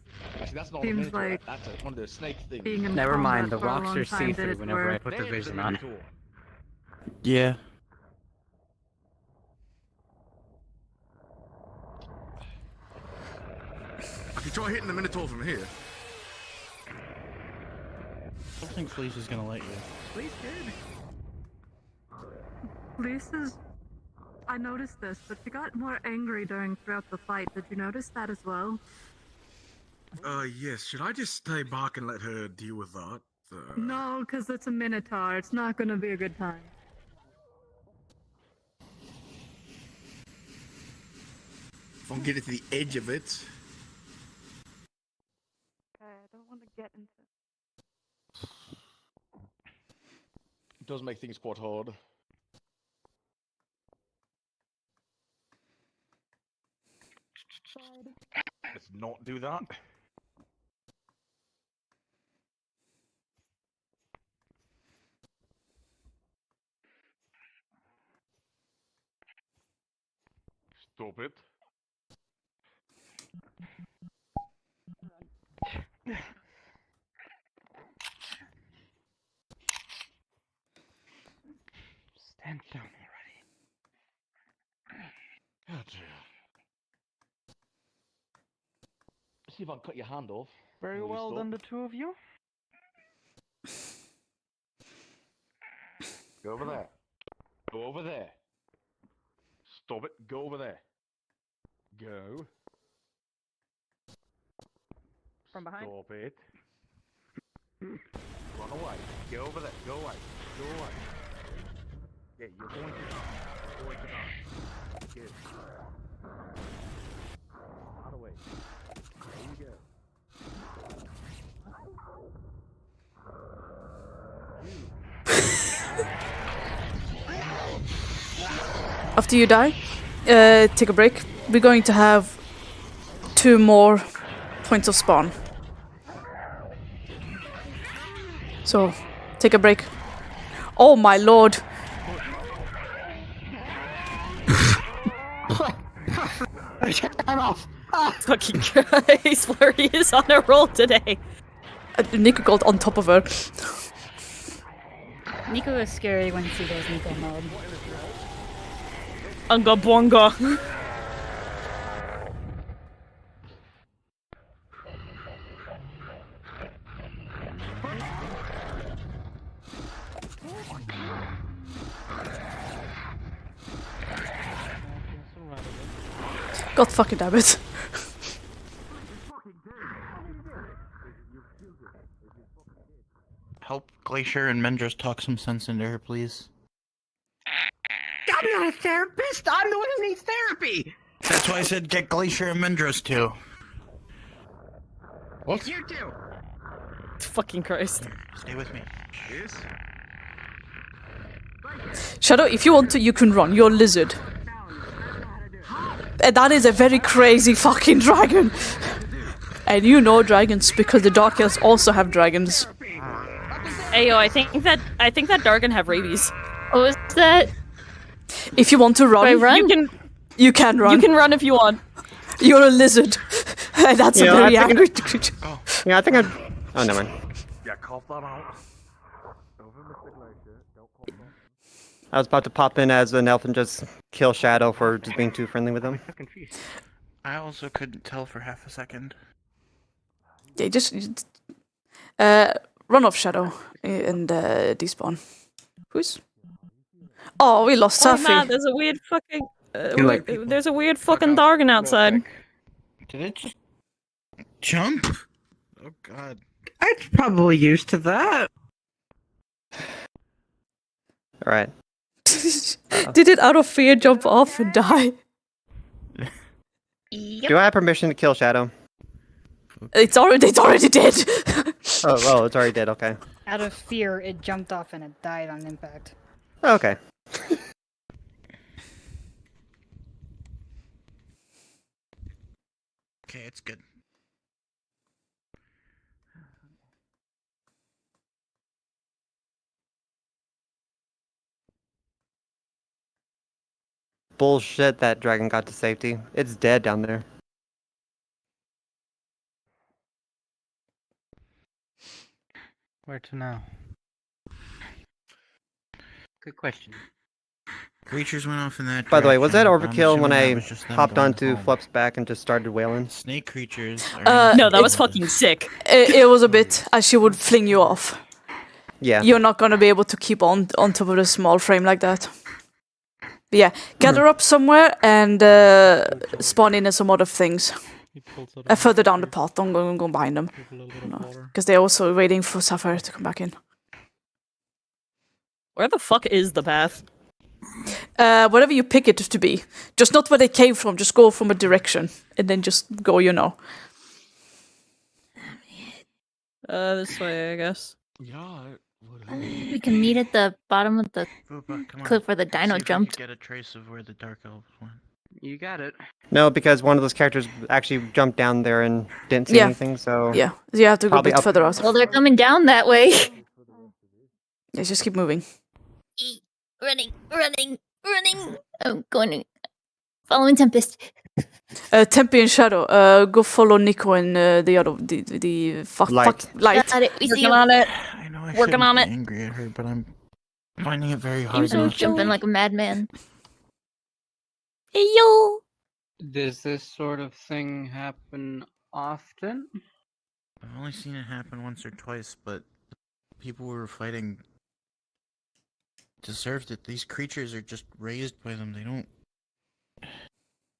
Actually, that's not a seems Minotaur. like That's one of the snake things. being in Never mind, the combat for a rocks long are time did see-through its whenever I work. put the There's a vision on. Minotaur. Yeah. I can try hitting the Minotaur from here. I don't think Fleece is gonna let you. Please, kid. Lisa's. I noticed this, but she got more angry throughout the fight. Did you notice that as well? Yes. Should I just stay back and let her deal with that? No, because it's a Minotaur. It's not going to be a good time. If I can get it to the edge of it. Okay, I don't want to get into. It does make things quite hard. Let's not do that. Stop it. Stand down already. Oh dear. See if I can cut your hand off. Very Will you well stop? done, the two of you. Go over there. Go over there. Stop it. Go over there. Go. From behind. Stop it. Run away. Go over there. Go away. Go away. Yeah, you're going to die. You're going to die. Good. Out of the way. There you go. After you die, take a break. We're going to have 2 more points of spawn. So, take a break. Oh my lord! I'm off! Fucking Christ, Flurry is on a roll today. Nico got on top of her. Nico is scary when she goes Nico mode. Unga bonga. God fucking damn it. Help Glacier and Mendros talk some sense into her, please. I'm not a therapist! I'm the one who needs therapy! That's why I said get Glacier and Mendros too. What? You too! Fucking Christ. Stay with me. Yes? Shadow, if you want to, you can run. You're a lizard. And that is a very crazy fucking dragon. And you know dragons because the Dark Elves also have dragons. Ayo, I think that Dargan have rabies. Oh, is that? If you want to run, Do I run? you can run. You can run if you want. You're a lizard. And that's Yeah, a very I think angry creature. Yeah, I think I'd... Oh, never mind. Yeah, cough that out. Over Mr. Glacier. Don't cough that. I was about to pop in as an elf and just kill Shadow for just being too friendly with him. I also couldn't tell for half a second. Yeah, just run off Shadow and despawn. Who's? Oh, we lost Oh Safi. man, there's a weird fucking. like There's a weird fucking Dargan outside. Did it just jump? Oh god. I'm probably used to that. Alright. Did it out of fear jump off and die? Yep. Do I have permission to kill Shadow? It's already dead. Oh, well, it's already dead, okay. Out of fear, it jumped off and it died on impact. Okay. Okay, it's good. Bullshit that dragon got to safety. It's dead down there. Where to now? Good question. Creatures went off in that By the way, was that direction, but I'm overkill when assuming that I was just them hopped going onto home. Flup's back and just started wailing? Snake creatures are No, that was innocent. fucking sick. It was a bit as she would fling you off. Yeah. You're not gonna be able to keep on top of a small frame like that. But yeah, gather up somewhere and spawn in some other things. Further down the path, don't go behind them. Because they're also waiting for Sapphire to come back in. Where the fuck is the path? Whatever you pick it to be. Just not where they came from, just go from a direction. And then just go, This way, I guess. Yeah. We can meet at the bottom of the Boopa, come on. cliff where the See dino if we jumped. can get a trace of where the dark elves went. You got it. No, because one of those characters actually jumped down there and didn't see Yeah. anything, so... Yeah, you have to go a Probably bit up- further out. Well, they're coming down that way. Yeah, just keep moving. Running. I'm going to... Following Tempest. Tempe and Shadow, go follow Nico and the other, the Light. Light. Got it. We see Working you. on it. I know I Working shouldn't on be it. angry at her, but I'm finding it very You're hard so not to. jumping like a madman. Hey, yo! Does this sort of thing happen often? I've only seen it happen once or twice, but the people we were fighting deserved it. These creatures are just raised by them. They don't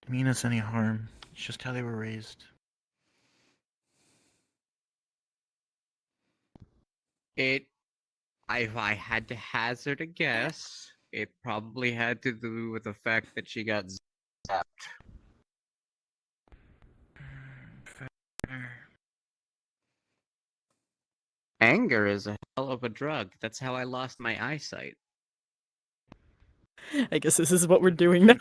mean us any harm. It's just how they were raised. If I had to hazard a guess, it probably had to do with the fact that she got zapped. Anger is a hell of a drug. That's how I lost my eyesight. I guess this is what we're doing now.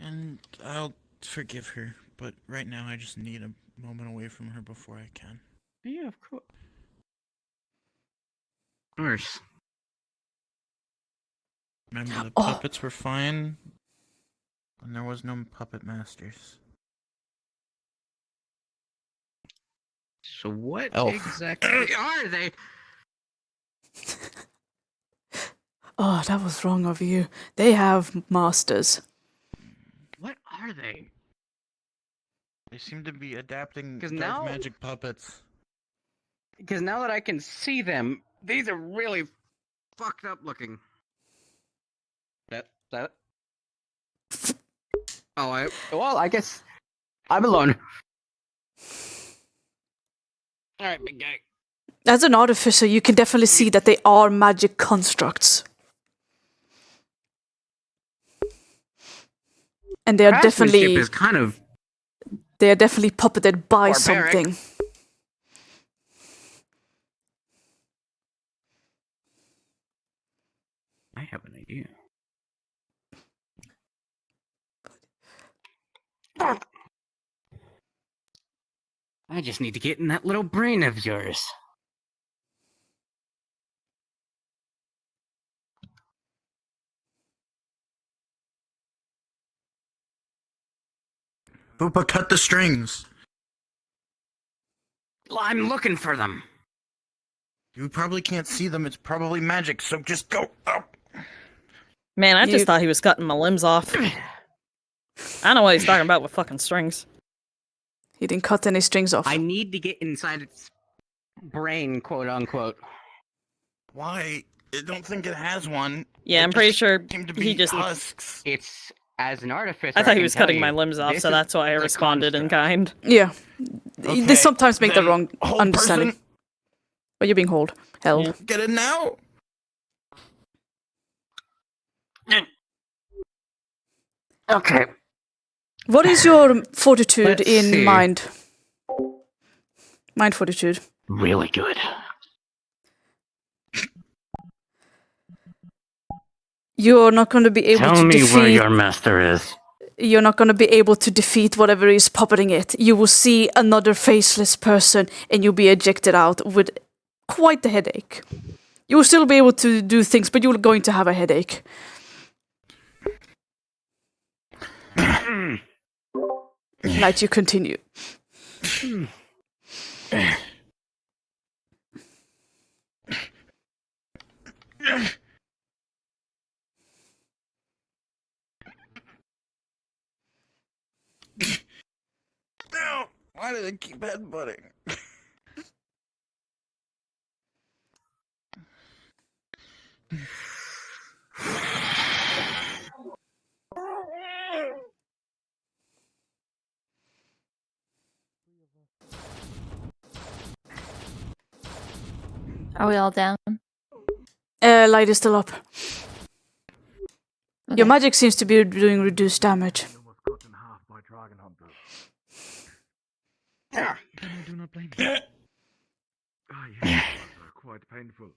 And I'll forgive her, but right now I just need a moment away from her before I can. Yeah, of course. Nurse. Remember, the Oh. puppets were fine, and there was no puppet masters. So what Elf. exactly are they? Oh, that was wrong of you. They have masters. What are they? They seem to be adapting 'Cause dark now- magic puppets. Because now that I can see them, these are really fucked up looking. That. Oh, I guess I'm alone. All right, big guy. As an artificer, you can definitely see that they are magic constructs. And they are Craftsmanship definitely is kind of puppeted by barbaric. something. I have an idea. I just need to get in that little brain of yours. Boopa, cut the strings! Well, I'm looking for them. You probably can't see them, it's probably magic, so just go up! Man, I You- just thought he was cutting my limbs off. I don't know what he's talking about with fucking strings. He didn't cut any strings off. I need to get inside its brain, quote unquote. Why? I don't think it has one. Yeah, It I'm pretty just sure seemed to he be just. husks. It's as an artificer. I thought he can was tell cutting my you, limbs off, this so is that's why I the responded in construct. kind. Yeah. Okay, They sometimes make the then wrong hold understanding. person. But you're being held. Yeah. Get it now! Okay. What is your fortitude Let's in see. mind? Mind fortitude. Really good. You're not going to be able Tell to me defeat. where your master is. You're not going to be able to defeat whatever is puppeting it. You will see another faceless person, and you'll be ejected out with quite the headache. You will still be able to do things, but you're going to have a headache. Like you continue. No! Why do they keep headbutting? Are we all down? Light is still up. Okay. Your magic seems to be doing reduced damage. Do not blame me. Ah, yes, quite painful.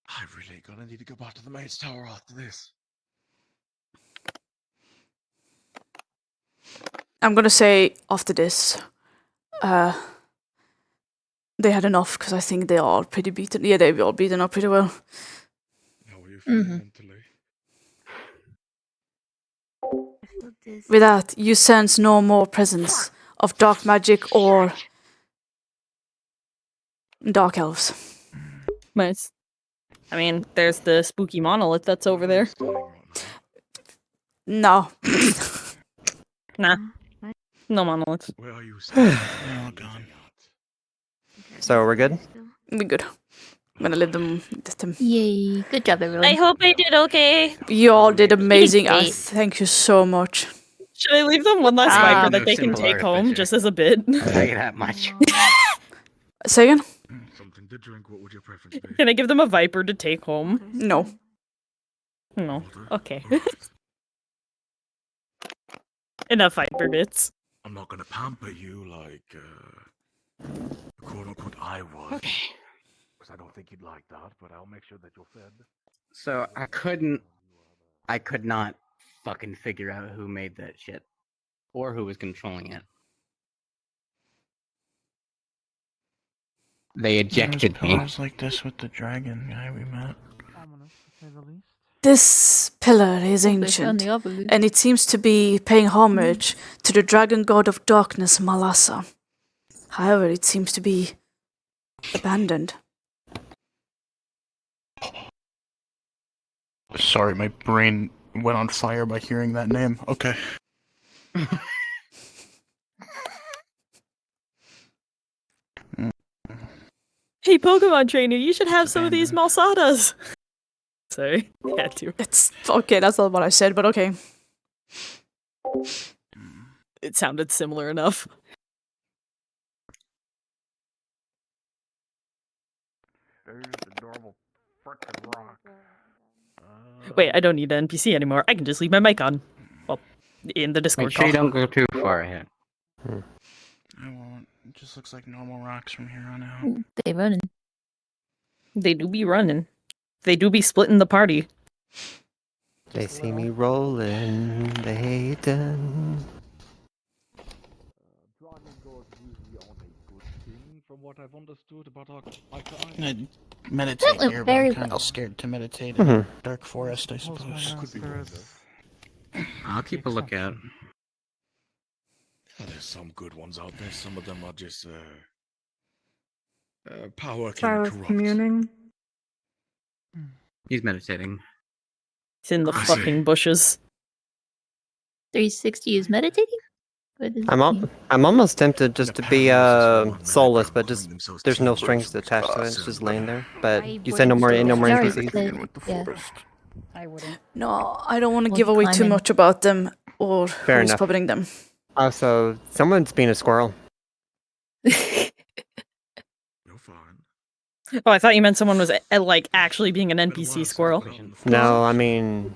I really gonna need to go back to the maid's tower after this. I'm gonna say after this, they had enough because I think they are all pretty beaten. Yeah, they've all beaten up pretty well. How are you feeling mentally? With that, you sense no more presence of dark magic or dark elves. Nice. I mean, there's the spooky monolith that's over there. No. Nah. No monoliths. Where are you? Oh, gone. So we're good? We're good. I'm gonna let them. Yay. Good job, everyone. I hope I did okay. You all did amazing. great. Thank you so much. Should I leave them one last Ah. viper that they can take home just as a bit? I'll tell you that much. Say again? Something to drink. What would your preference be? Can I give them a viper to take home? No. No. Okay. Enough viper bits. I'm not gonna pamper you like, quote unquote, I was. Okay. Because I don't think you'd like that, but I'll make sure that you're fed. So I could not fucking figure out who made that shit. Or who was controlling it. They ejected me. It was like this with the dragon guy we met. This pillar is ancient, and it seems to be paying homage to the dragon god of darkness, Malasa. However, it seems to be abandoned. Sorry, my brain went on fire by hearing that name. Okay. Hey, Pokemon trainer, you should have some of these Malsadas. Sorry, had to. It's okay, that's not what I said, but okay. It sounded similar enough. There's the normal frickin' rock. Wait, I don't need an NPC anymore. I can just leave my mic on. Well, in the Discord Make sure you call. don't go too far ahead. I won't. It just looks like normal rocks from here on out. They running. They do be running. They do be splitting the party. They see me rolling, they hate them. From what I've understood about our Meditate went here, but very I'm kind well. of scared to meditate in a dark forest, I suppose. could be wrong, though. I'll keep a lookout. Oh, there's some good ones out there. Some of them are just power can Silas corrupt. communing. He's meditating. It's in the I see. fucking bushes. 360 is meditating? What does I'm it mean? almost tempted just The to be powers of soulless, someone but calling just themselves there's no Team strings Birch attached to it. Class It's just and laying there. But I you said no more wouldn't no more sorry, NPCs. but- In with the yeah. forest. I wouldn't. No, I don't want to Won't give be away too climbing. much about them or Fair who's enough. puppeting them. Oh, so someone's being a squirrel. You're fine. Oh, I thought you meant someone was like actually being an NPC squirrel. No, I mean,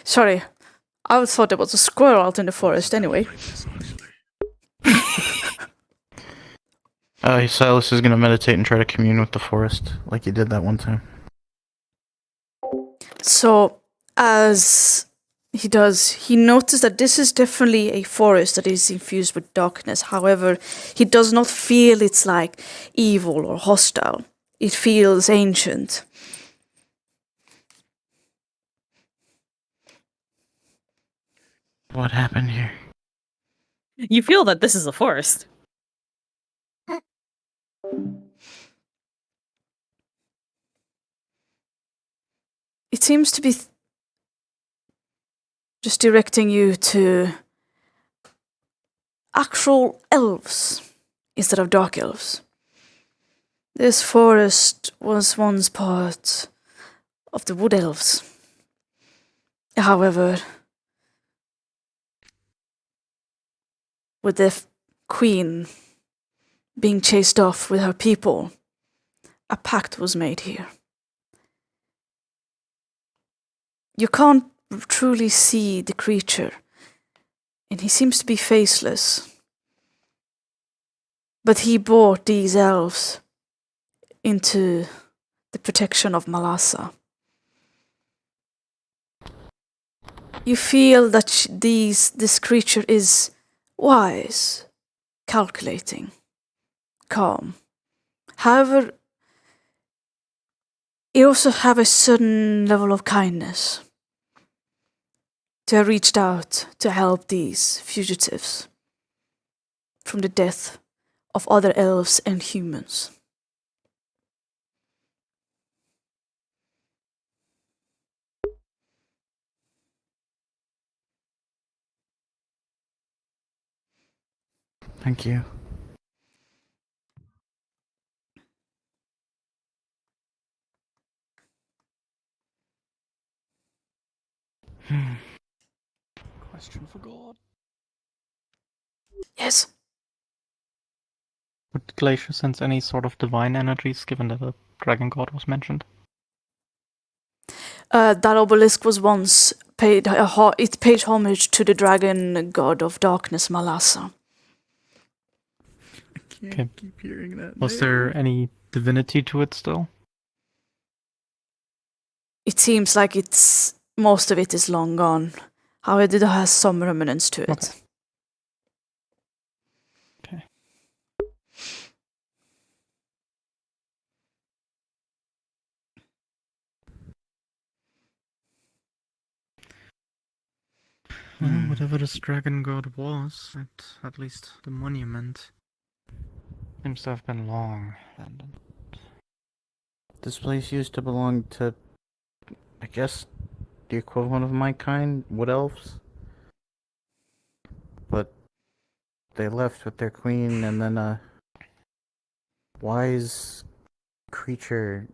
Sorry, I thought there was a squirrel out in the forest anyway. Silas is gonna meditate and try to commune with the forest, like he did that one time. So, as he does, he noticed that this is definitely a forest that is infused with darkness. However, he does not feel it's like evil or hostile. It feels ancient. What happened here? You feel that this is a forest. It seems to be just directing you to actual elves instead of dark elves. This forest was once part of the wood elves. However, with the queen being chased off with her people, a pact was made here. You can't truly see the creature, and he seems to be faceless. But he brought these elves into the protection of Malasa. You feel that this creature is wise, calculating, calm. However, you also have a certain level of kindness to have reached out to help these fugitives from the death of other elves and humans. Thank you. Question for God. Yes. Would Glacier sense any sort of divine energies, given that the dragon god was mentioned? That obelisk was once paid. It paid homage to the dragon god of darkness, Malasa. I can't keep hearing that. Was there any divinity to it still? It seems like most of it is long gone. However, it has some remnants to it. Okay. Well, whatever this dragon god was, at least the monument seems to have been long abandoned. This place used to belong to, I guess, the equivalent of my kind, wood elves. But they left with their queen, and then a wise creature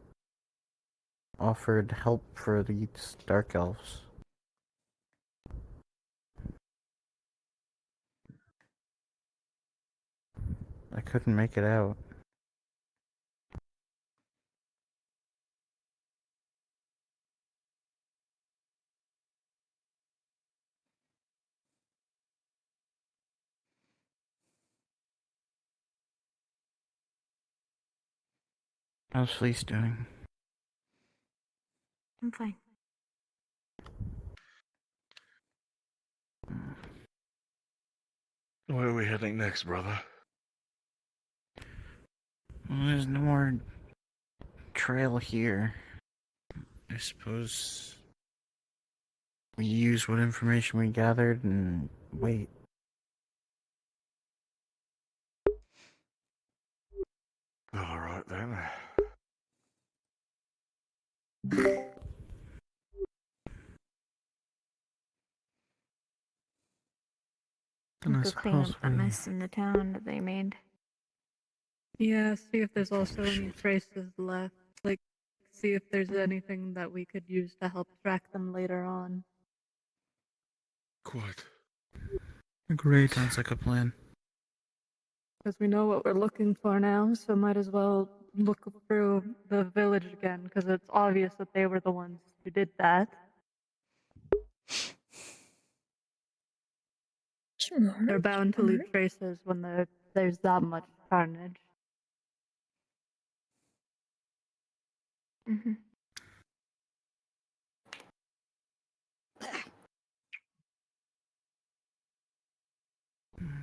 offered help for these dark elves. I couldn't make it out. How's Fleece doing? I'm fine. Where are we heading next, brother? Well, there's no more trail here. I suppose we use what information we gathered and wait. Alright then. Then I Go clean suppose up that we... mess in the town that they made. Yeah, see if there's also any traces left. Like, see if there's anything that we could use to help track them later on. Quite. Great. Sounds like a plan. Because we know what we're looking for now, so might as well look through the village again, because it's obvious that they were the ones who did that. They're bound to leave traces when there's that much carnage. Mm-hmm.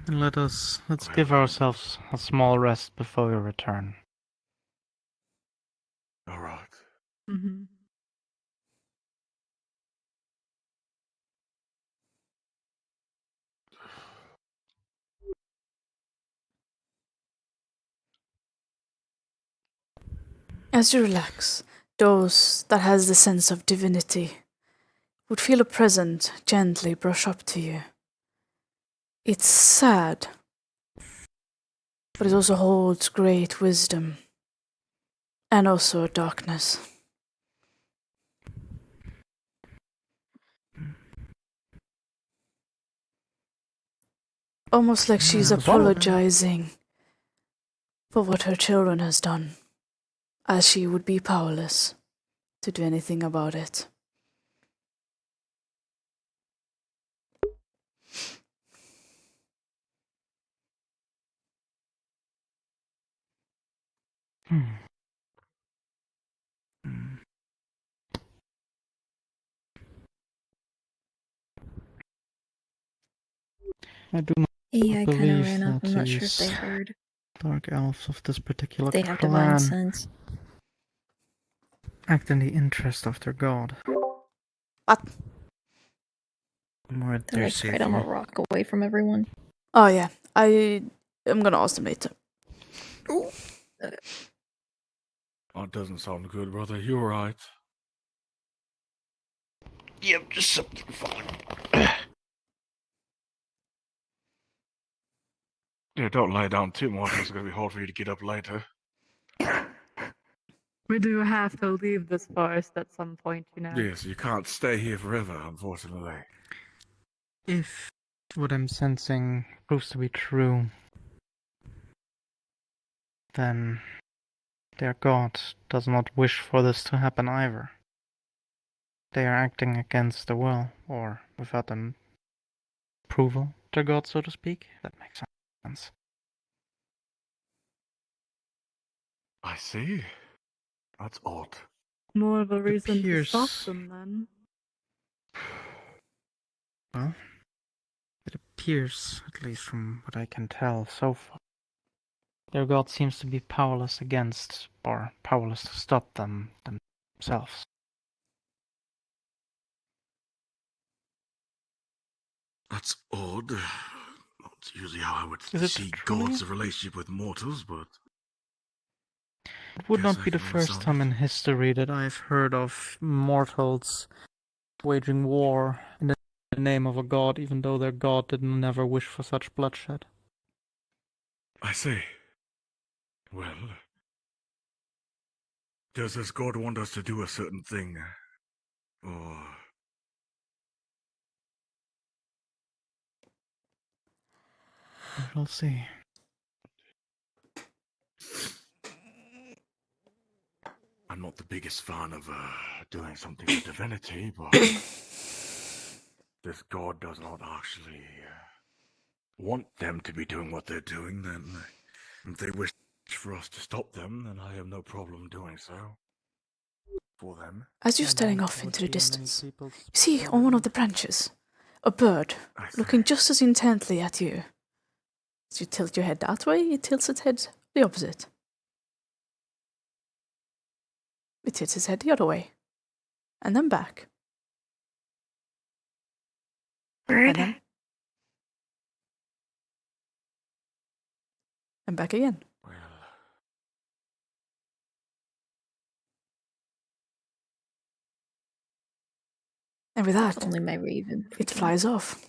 Let's give ourselves a small rest before we return. All right. Mm-hmm. As you relax, those that has the sense of divinity would feel a presence gently brush up to you. It's sad, but it also holds great wisdom and also a darkness. Almost like she's apologizing for what her children has done, as she would be powerless to do anything about it. I do not AI kind of believe ran up. that I'm not sure if they these heard. dark elves of this particular They have divine clan sense. act in the interest of their god. What? More They're like right on a rock away from everyone. Oh yeah, I'm gonna ask them later. That doesn't sound good, brother. You alright? Yep, just something fun. Yeah, don't lie down too much. It's gonna be hard for you to get up later. We do have to leave this forest at some point, you know. Yes, you can't stay here forever, unfortunately. If what I'm sensing proves to be true, then their god does not wish for this to happen either. They are acting against the will, or without an approval, their god, so to speak. That makes sense. I see. That's odd. More of a reason to appears- stop them, then. Well, it appears, at least from what I can tell so far, their god seems to be powerless against, or powerless to stop them themselves. That's odd. Not usually how I would Is it see truly? gods' relationship with mortals, but It would Guess not I be the can first understand time in history that I've heard of mortals waging war in the name of a god, even though their god did never wish for such bloodshed. I see. Well, does this god want us to do a certain thing? Or We shall see. I'm not the biggest fan of doing something with divinity, but this god does not actually want them to be doing what they're doing, then if they wish for us to stop them, then I have no problem doing so. For them. As you're staring off into the distance, you see on one of the branches a bird looking just as intently at you. As you tilt your head that way, it tilts its head the opposite. It tilts its head the other way. And then back. Bird? And back again. And with that, Only my raven. it flies off.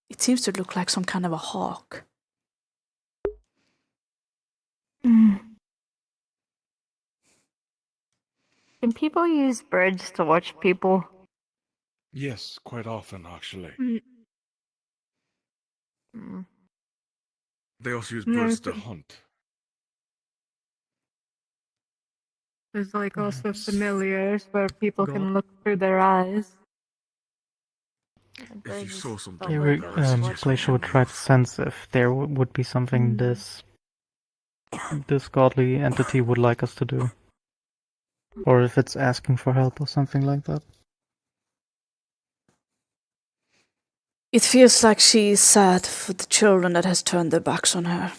It seems to look like some kind of a hawk. Can people use birds to watch people? Yes, quite often actually. They also use birds to hunt. There's like also familiars where people can look through their eyes. If you saw something, Glacier would try to sense if there would be something this godly entity would like us to do. Or if it's asking for help or something like that. It feels like she is sad for the children that has turned their backs on her.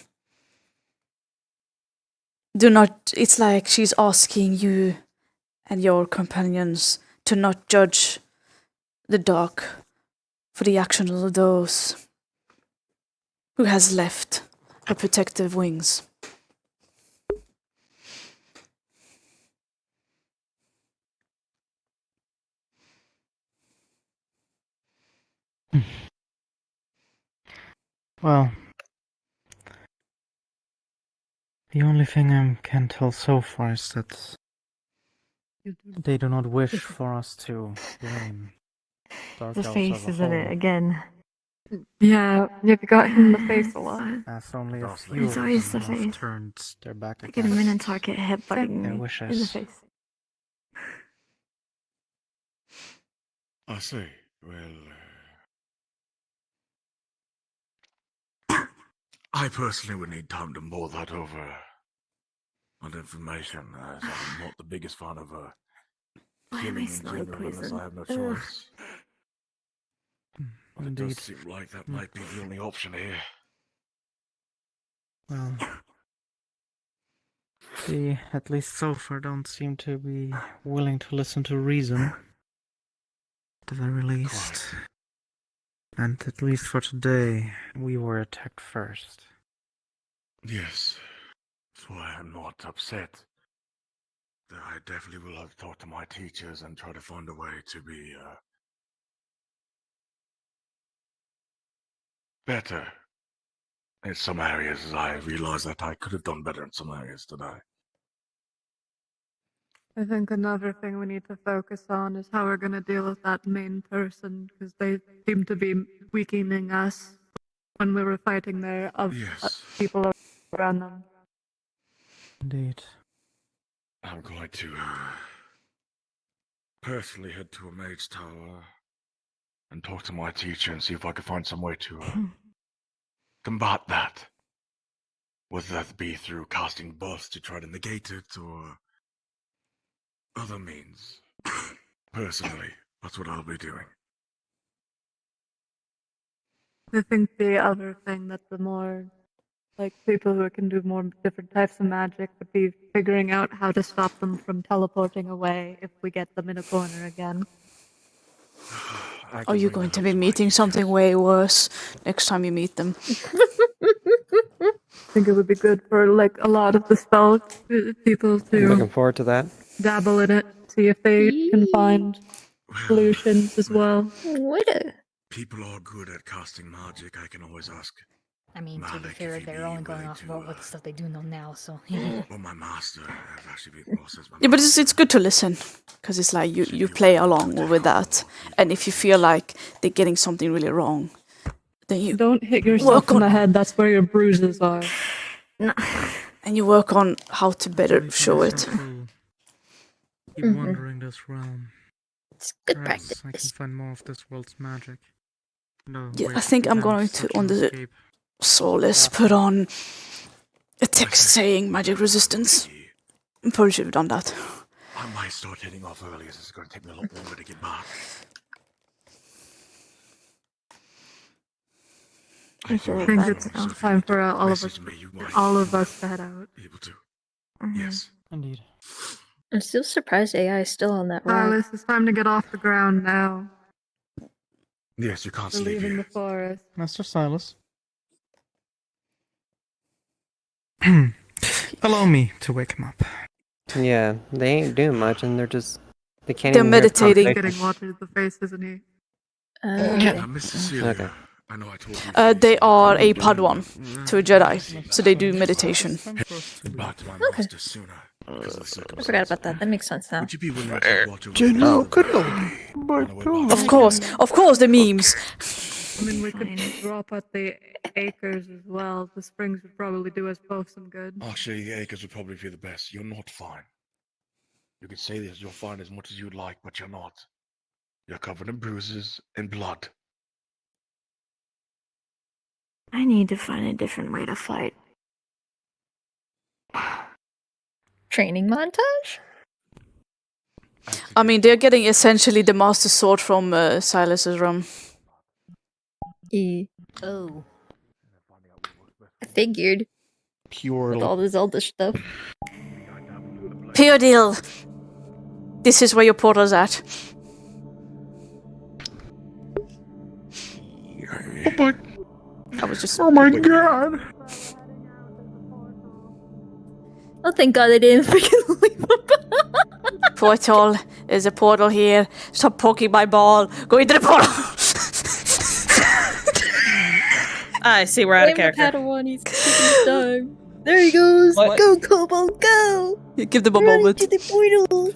It's like she's asking you and your companions to not judge the dark for the actions of those who has left her protective wings. Well, the only thing I can tell so far is that they do not wish for us to blame Dark The Elves face as a is in it whole. again. Yeah, you've got him in the face a lot. As only a few It's of always them the have face. turned their back I get a against Minotaur get headbutting their me wishes. in the face. I see. Well, I personally would need time to mull that over. That information, as I'm not the biggest fan of Why am I killing in smelling general unless poison? I have no Ugh. choice. But it Indeed. does seem like that might be the only option here. Well, they, at least so far, don't seem to be willing to listen to reason. At the very least. And at least for today, we were attacked first. Yes. That's why I'm not upset. I definitely will have to talk to my teachers and try to find a way to be, better. In some areas, I realize that I could have done better in some areas today. I think another thing we need to focus on is how we're going to deal with that main person, because they seem to be weakening us when we were fighting there of people around them. Indeed. I'm going to, personally head to a mage tower and talk to my teacher and see if I can find some way to, combat that. Whether that be through casting buffs to try to negate it, or other means. Personally, that's what I'll be doing. I think the other thing that the more, like, people who can do more different types of magic would be figuring out how to stop them from teleporting away if we get them in a corner again. Are you going to be meeting something way worse next time you meet them? I think it would be good for, like, a lot of the spell people I'm looking to forward to that. dabble in it, see if they can find solutions as well. People are good at casting magic. I can always ask. I mean, to be Malik, fair, if he'd they're be only going willing off to, about what stuff they do know now, so. Well, my master, I've actually been processed. Yeah, but it's good to listen, because it's like you play along with that, and if you feel like they're getting something really wrong, then you don't hit yourself in the head. That's where your bruises are. and you work on how to better show it. Keep wandering this realm. It's good Perhaps practice. I can find more of this world's magic. No, Yeah, wait, I think I'm then going such to, an on the escape. Solace, put on a text saying magic resistance. I'm probably should have done that. I might start heading off early, as it's going to take me a lot longer to get back. I think it's now time for all of us to head out. Able to. Mm-hmm. Yes. Indeed. I'm still surprised AI is still on that rock. Silas, it's time to get off the ground now. Yes, you can't We're sleep leaving here. the forest. Master Silas. Allow me to wake him up. Yeah, they ain't doing much, and they can't They're even meditating. Hear Getting water to the face, isn't he? Miss Cecilia. Okay. I know I told you. They are a Padawan to a Jedi, so they do meditation. Back to my Okay. master sooner. Because of the I circumstances. forgot about that. That makes sense now. Would you be willing to take water with Of course, the memes. I mean, we could drop at the acres as well. The springs would probably do us both some good. Actually, the acres would probably be the best. You're not fine. You could say this, you're fine as much as you'd like, but you're not. You're covered in bruises and blood. I need to find a different way to fight. Training montage? I mean, they're getting essentially the Master Sword from Silas's room. Oh. I figured. Pure. With all the Zelda stuff. Pure deal. This is where your portal's at. Oh my. I was just. Oh my god. Oh, thank God I didn't freaking leave him. Portal. There's a portal here. Stop poking my ball. Go into the portal. I see we're out of Blame the character. Padawan, he's taking his time. There he goes. What? Go, Kobold, go! Give them a Run moment. into the portal.